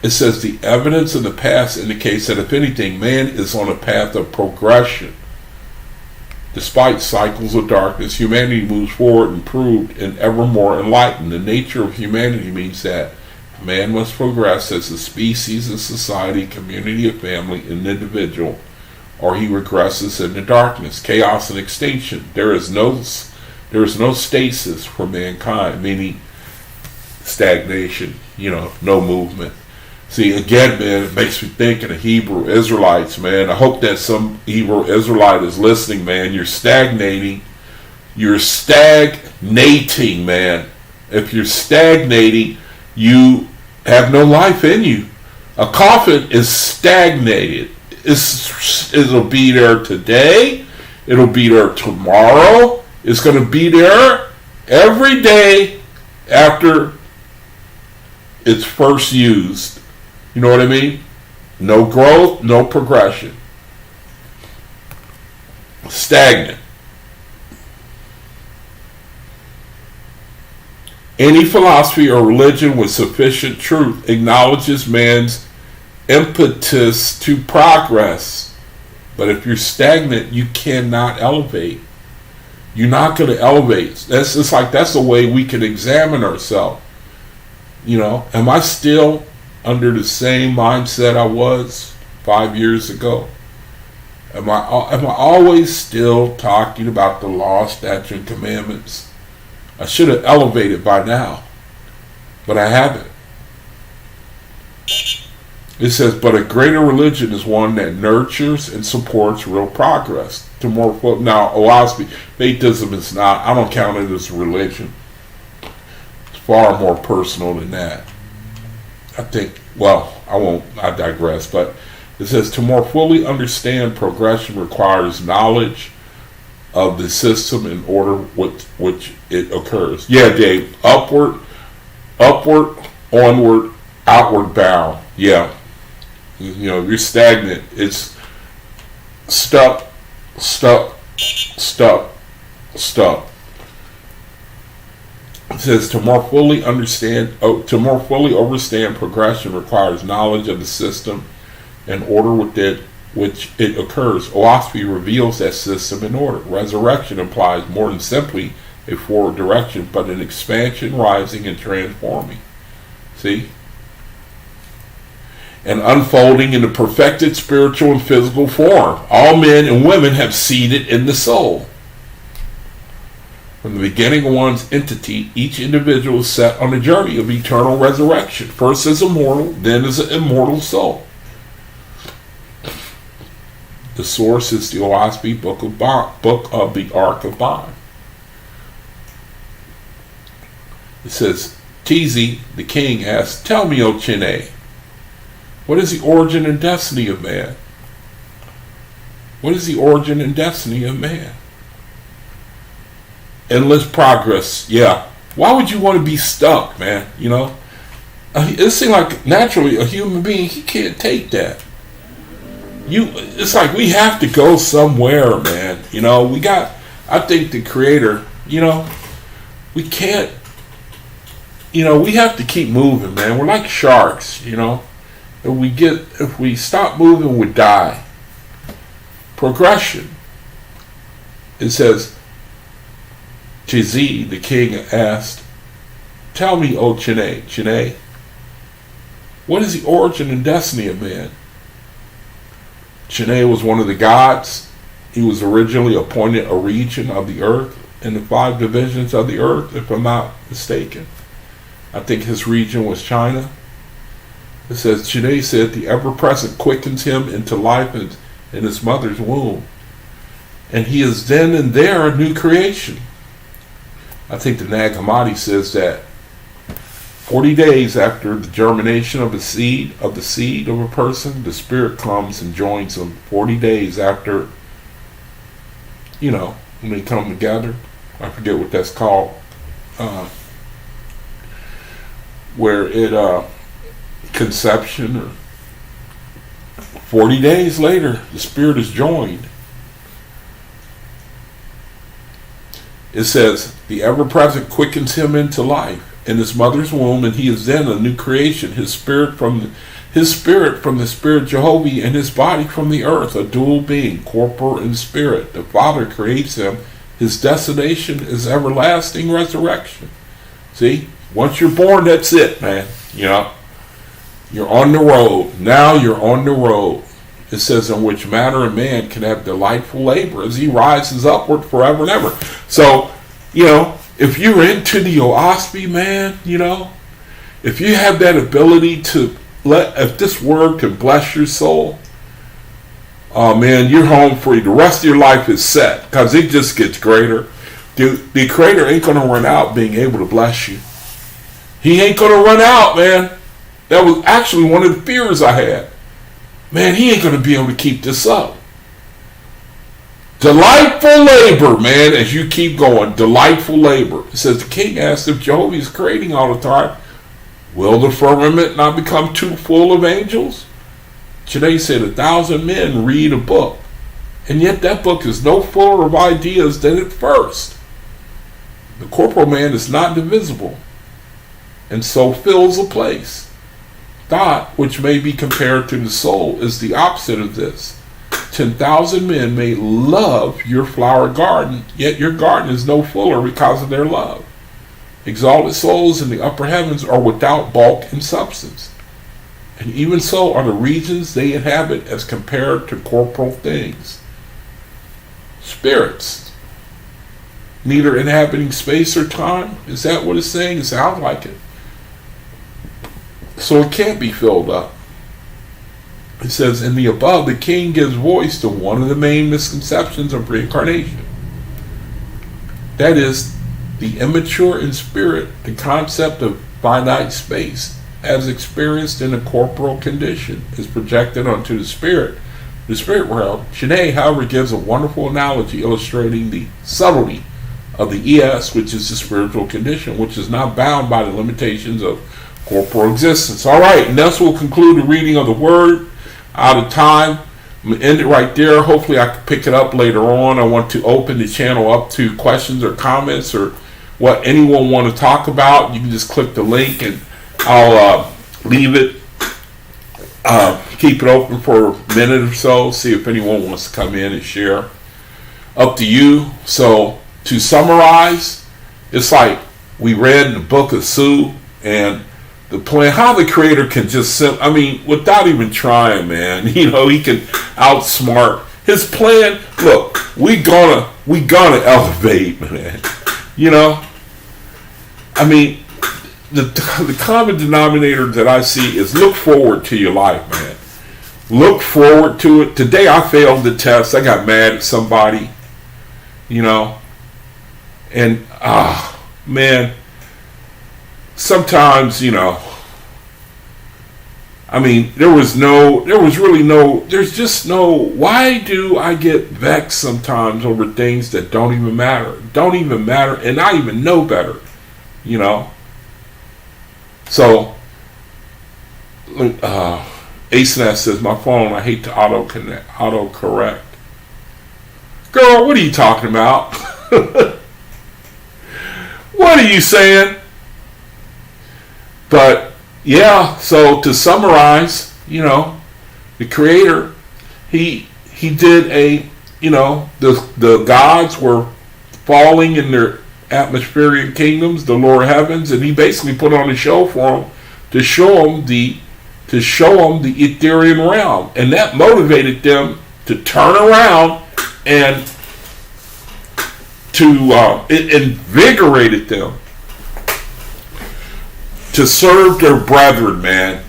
It says the evidence of the past indicates that if anything, man is on a path of progression. Despite cycles of darkness, humanity moves forward, improved, and ever more enlightened. The nature of humanity means that man must progress as a species, a society, community, a family, an individual, or he regresses into darkness, chaos, and extinction. There is no stasis for mankind, meaning stagnation, no movement. See, again, man, it makes me think of the Hebrew Israelites, man. I hope that some Hebrew Israelite is listening, man. You're stagnating. You're stagnating, man. If you're stagnating, you have no life in you. A coffin is stagnated. It'll be there today. It'll be there tomorrow. It's going to be there every day after it's first used. You know what I mean? No growth, no progression. Stagnant. Any philosophy or religion with sufficient truth acknowledges man's impetus to progress. But if you're stagnant, you cannot elevate. You're not going to elevate. That's the way we can examine ourselves. Am I still under the same mindset I was 5 years ago? Am I always still talking about the law, statute, and commandments? I should have elevated by now, but I haven't. It says, but a greater religion is one that nurtures and supports real progress. Now, OAHSPE, atheism is not, I don't count it as a religion. It's far more personal than that. I think, I digress, but it says, to more fully understand progression requires knowledge of the system in order which it occurs. Yeah, Dave. Upward, onward, outward bound. Yeah. You're stagnant. It's stuck. It says to more fully understand progression requires knowledge of the system and order with which it occurs. OAHSPE reveals that system and order. Resurrection implies more than simply a forward direction, but an expansion, rising, and transforming. See? And unfolding in the perfected spiritual and physical form. All men and women have seeded in the soul. From the beginning of one's entity, each individual is set on a journey of eternal resurrection. First as a mortal, then as an immortal soul. The source is the OAHSPE Book of the Ark of Bond. It says, Tizi, the king, asked, tell me, O Chene, what is the origin and destiny of man? What is the origin and destiny of man? Endless progress. Yeah. Why would you want to be stuck, man? It seems like naturally a human being, he can't take that. It's like we have to go somewhere, man. I think the Creator, we can't, we have to keep moving, man. We're like sharks, If we stop moving, we die. Progression. It says, Chizi, the king, asked, tell me, O Chene, what is the origin and destiny of man? Chene was one of the gods. He was originally appointed a region of the earth in the 5 divisions of the earth, if I'm not mistaken. I think his region was China. It says, Chene said, the ever-present quickens him into life in his mother's womb. And he is then and there a new creation. I think the Nag Hammadi says that 40 days after the germination of the seed of a person, the spirit comes and joins them. 40 days after, when they come together. I forget what that's called. Where it, conception, or 40 days later, the spirit is joined. It says, the ever-present quickens him into life in his mother's womb, and he is then a new creation. His spirit from the spirit Jehovah, and his body from the earth, a dual being, corporal and spirit. The Father creates him. His destination is everlasting resurrection. See, once you're born, that's it, man. You're on the road. Now you're on the road. It says, in which manner a man can have delightful labor as he rises upward forever and ever. So, if you're into the OAHSPE, man, if you have that ability to if this word can bless your soul, oh man, you're home free. The rest of your life is set, because it just gets greater. The Creator ain't going to run out being able to bless you. He ain't going to run out, man. That was actually one of the fears I had. Man, he ain't going to be able to keep this up. Delightful labor, man, as you keep going. Delightful labor. It says the king asked if Jehovah is creating all the time, will the firmament not become too full of angels? Today said 1,000 men read a book. And yet that book is no fuller of ideas than at first. The corporal man is not divisible, and so fills a place. Thought, which may be compared to the soul, is the opposite of this. 10,000 men may love your flower garden, yet your garden is no fuller because of their love. Exalted souls in the upper heavens are without bulk and substance, and even so are the regions they inhabit as compared to corporal things. Spirits, neither inhabiting space or time. Is that what it's saying? It sounds like it. So it can't be filled up. It says, in the above, the king gives voice to one of the main misconceptions of reincarnation. That is, the immature in spirit, the concept of finite space, as experienced in a corporal condition, is projected onto the spirit realm. Shanae, however, gives a wonderful analogy illustrating the subtlety of the ES, which is the spiritual condition, which is not bound by the limitations of corporal existence. All right, and thus we'll conclude the reading of the word. Out of time, I'm going to end it right there. Hopefully I can pick it up later on. I want to open the channel up to questions or comments or what anyone want to talk about. You can just click the link and I'll leave it. Keep it open for a minute or so. See if anyone wants to come in and share. Up to you. So to summarize, it's like we read the book of Sue and the plan, how the creator can just, without even trying, man, he can outsmart his plan. Look, we gonna elevate, man. The common denominator that I see is look forward to your life, man. Look forward to it. Today I failed the test. I got mad at somebody, and man, sometimes, there's just no, why do I get vexed sometimes over things that don't even matter, and I even know better, So, AceNet says, my phone, I hate to auto correct. Girl, what are you talking about? What are you saying? But yeah, so to summarize, the creator, he did the gods were falling in their atmospheric kingdoms, the lower heavens, and he basically put on a show for them to show them the ethereal realm, and that motivated them to turn around and it invigorated them to serve their brethren, man.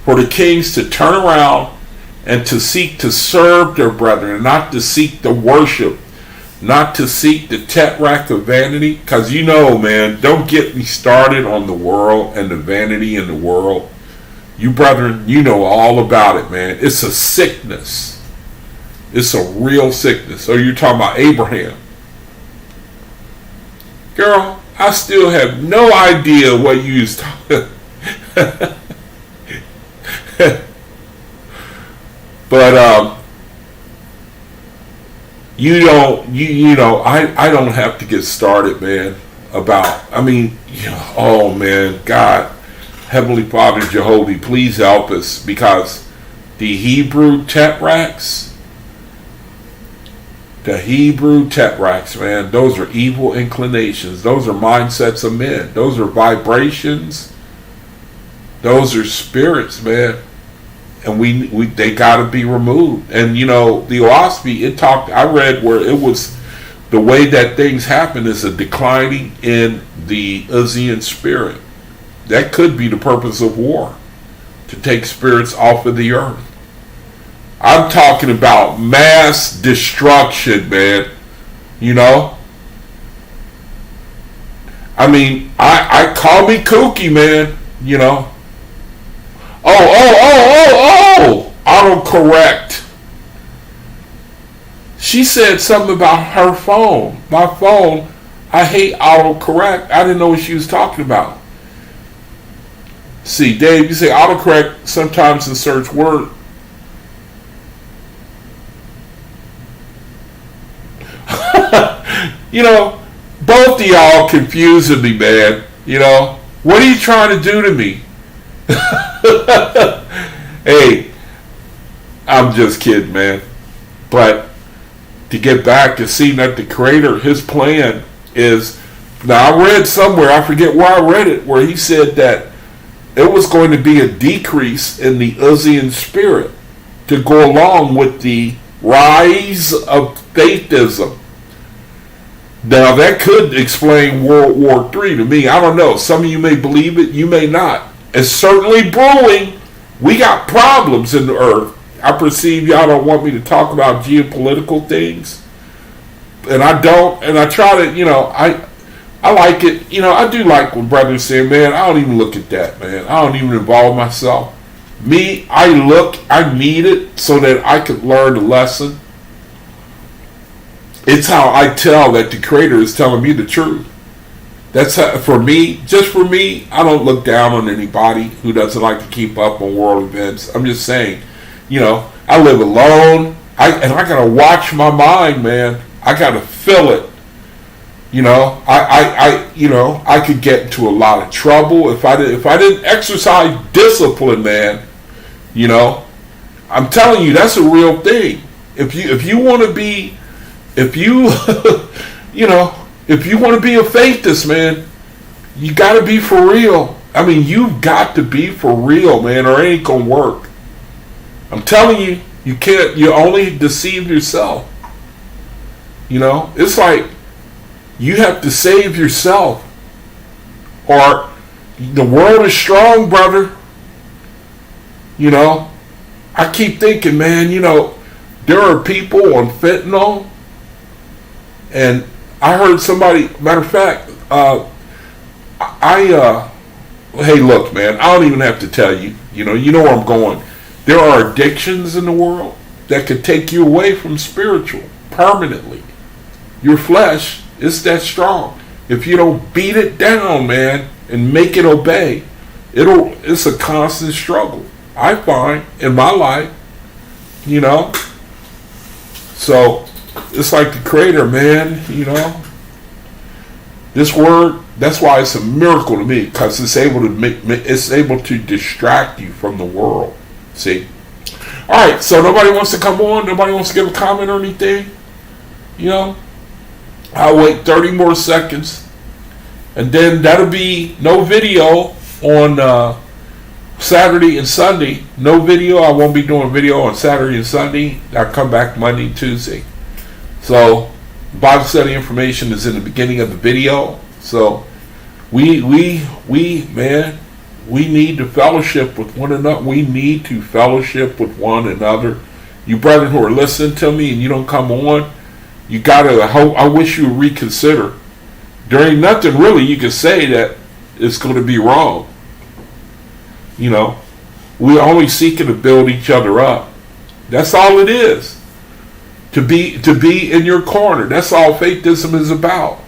For the kings to turn around and to seek to serve their brethren, not to seek the worship, not to seek the tetrarch of vanity. Because man, don't get me started on the world and the vanity in the world. You brethren, you know all about it, man. It's a sickness. It's a real sickness. So you're talking about Abraham. Girl, I still have no idea what you was talking. But I don't have to get started, man, about, oh man, God, Heavenly Father Jehovah, please help us, because the Hebrew tetrarchs, man, those are evil inclinations. Those are mindsets of men. Those are vibrations. Those are spirits, man. And they got to be removed. And the OAHSPE, I read where it was the way that things happen is a declining in the Uzian spirit. That could be the purpose of war, to take spirits off of the earth. I'm talking about mass destruction, man. I I mean, I call me kooky, man. You know. Oh! Autocorrect. She said something about her phone. My phone. I hate autocorrect. I didn't know what she was talking about. See, Dave, you say autocorrect sometimes in search word. You know, both of y'all confusing me, man. You know, what are you trying to do to me? Hey, I'm just kidding, man. But to get back to seeing that the Creator, his plan is, now I read somewhere, I forget where I read it, where he said that it was going to be a decrease in the Uzian spirit to go along with the rise of faithism. Now that could explain World War III to me. I don't know. Some of you may believe it, you may not. It's certainly brewing. We got problems in the earth. I perceive y'all don't want me to talk about geopolitical things. And I don't. And I try to, you know, I like it. You know, I do like when brothers say, man, I don't even look at that, man. I don't even involve myself. Me, I need it so that I could learn the lesson. It's how I tell that the Creator is telling me the truth. That's how, for me, just for me, I don't look down on anybody who doesn't like to keep up on world events. I'm just saying, you know, I live alone. I gotta watch my mind, man. I gotta fill it. You know, I could get into a lot of trouble if I didn't exercise discipline, man. You know, I'm telling you, that's a real thing. If you want to be, you know, if you want to be a faithist, man, you got to be for real. I mean, you've got to be for real, man, or it ain't gonna work. I'm telling you, you can't. You only deceive yourself. You know, it's like you have to save yourself, or the world is strong, brother. You know, I keep thinking, man, you know, there are people on fentanyl, and I heard somebody, matter of fact, hey, look, man, I don't even have to tell you, you know where I'm going. There are addictions in the world that could take you away from spiritual permanently. Your flesh is that strong. If you don't beat it down, man, and make it obey, it's a constant struggle, I find, in my life, you know. So it's like the Creator, man, you know. This word, that's why it's a miracle to me, because it's able to distract you from the world. See? Alright, so nobody wants to come on, nobody wants to give a comment or anything. You know? I'll wait 30 more seconds. And then that'll be no video on Saturday and Sunday. No video. I won't be doing video on Saturday and Sunday. I'll come back Monday and Tuesday. So Bible study information is in the beginning of the video. So we man, we need to fellowship with one another. We need to fellowship with one another. You brethren who are listening to me and you don't come on, you gotta. I wish you would reconsider. There ain't nothing really you can say that is going to be wrong. You know, we're only seeking to build each other up. That's all it is. To be in your corner. That's all faithism is about.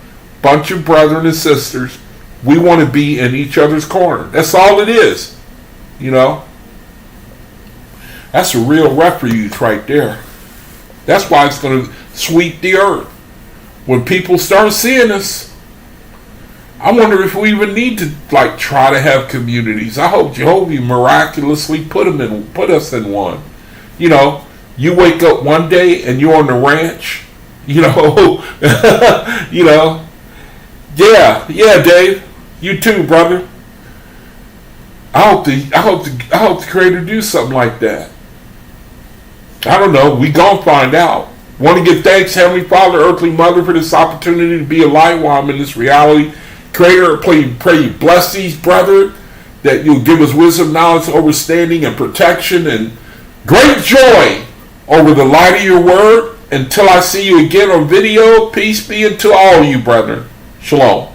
Bunch of brethren and sisters. We want to be in each other's corner. That's all it is. You know. That's a real refuge right there. That's why it's going to sweep the earth. When people start seeing us, I wonder if we even need to try to have communities. I hope Jehovah miraculously put us in one. You know, you wake up one day and you're on the ranch. You know, you know. Yeah, Dave. You too, brother. I hope the Creator do something like that. I don't know. We gonna find out. Want to give thanks, Heavenly Father, Earthly Mother, for this opportunity to be alive while I'm in this reality. Creator, pray you bless these brethren, that you'll give us wisdom, knowledge, understanding, and protection, and great joy over the light of your word. Until I see you again on video, peace be unto all you brethren. Shalom.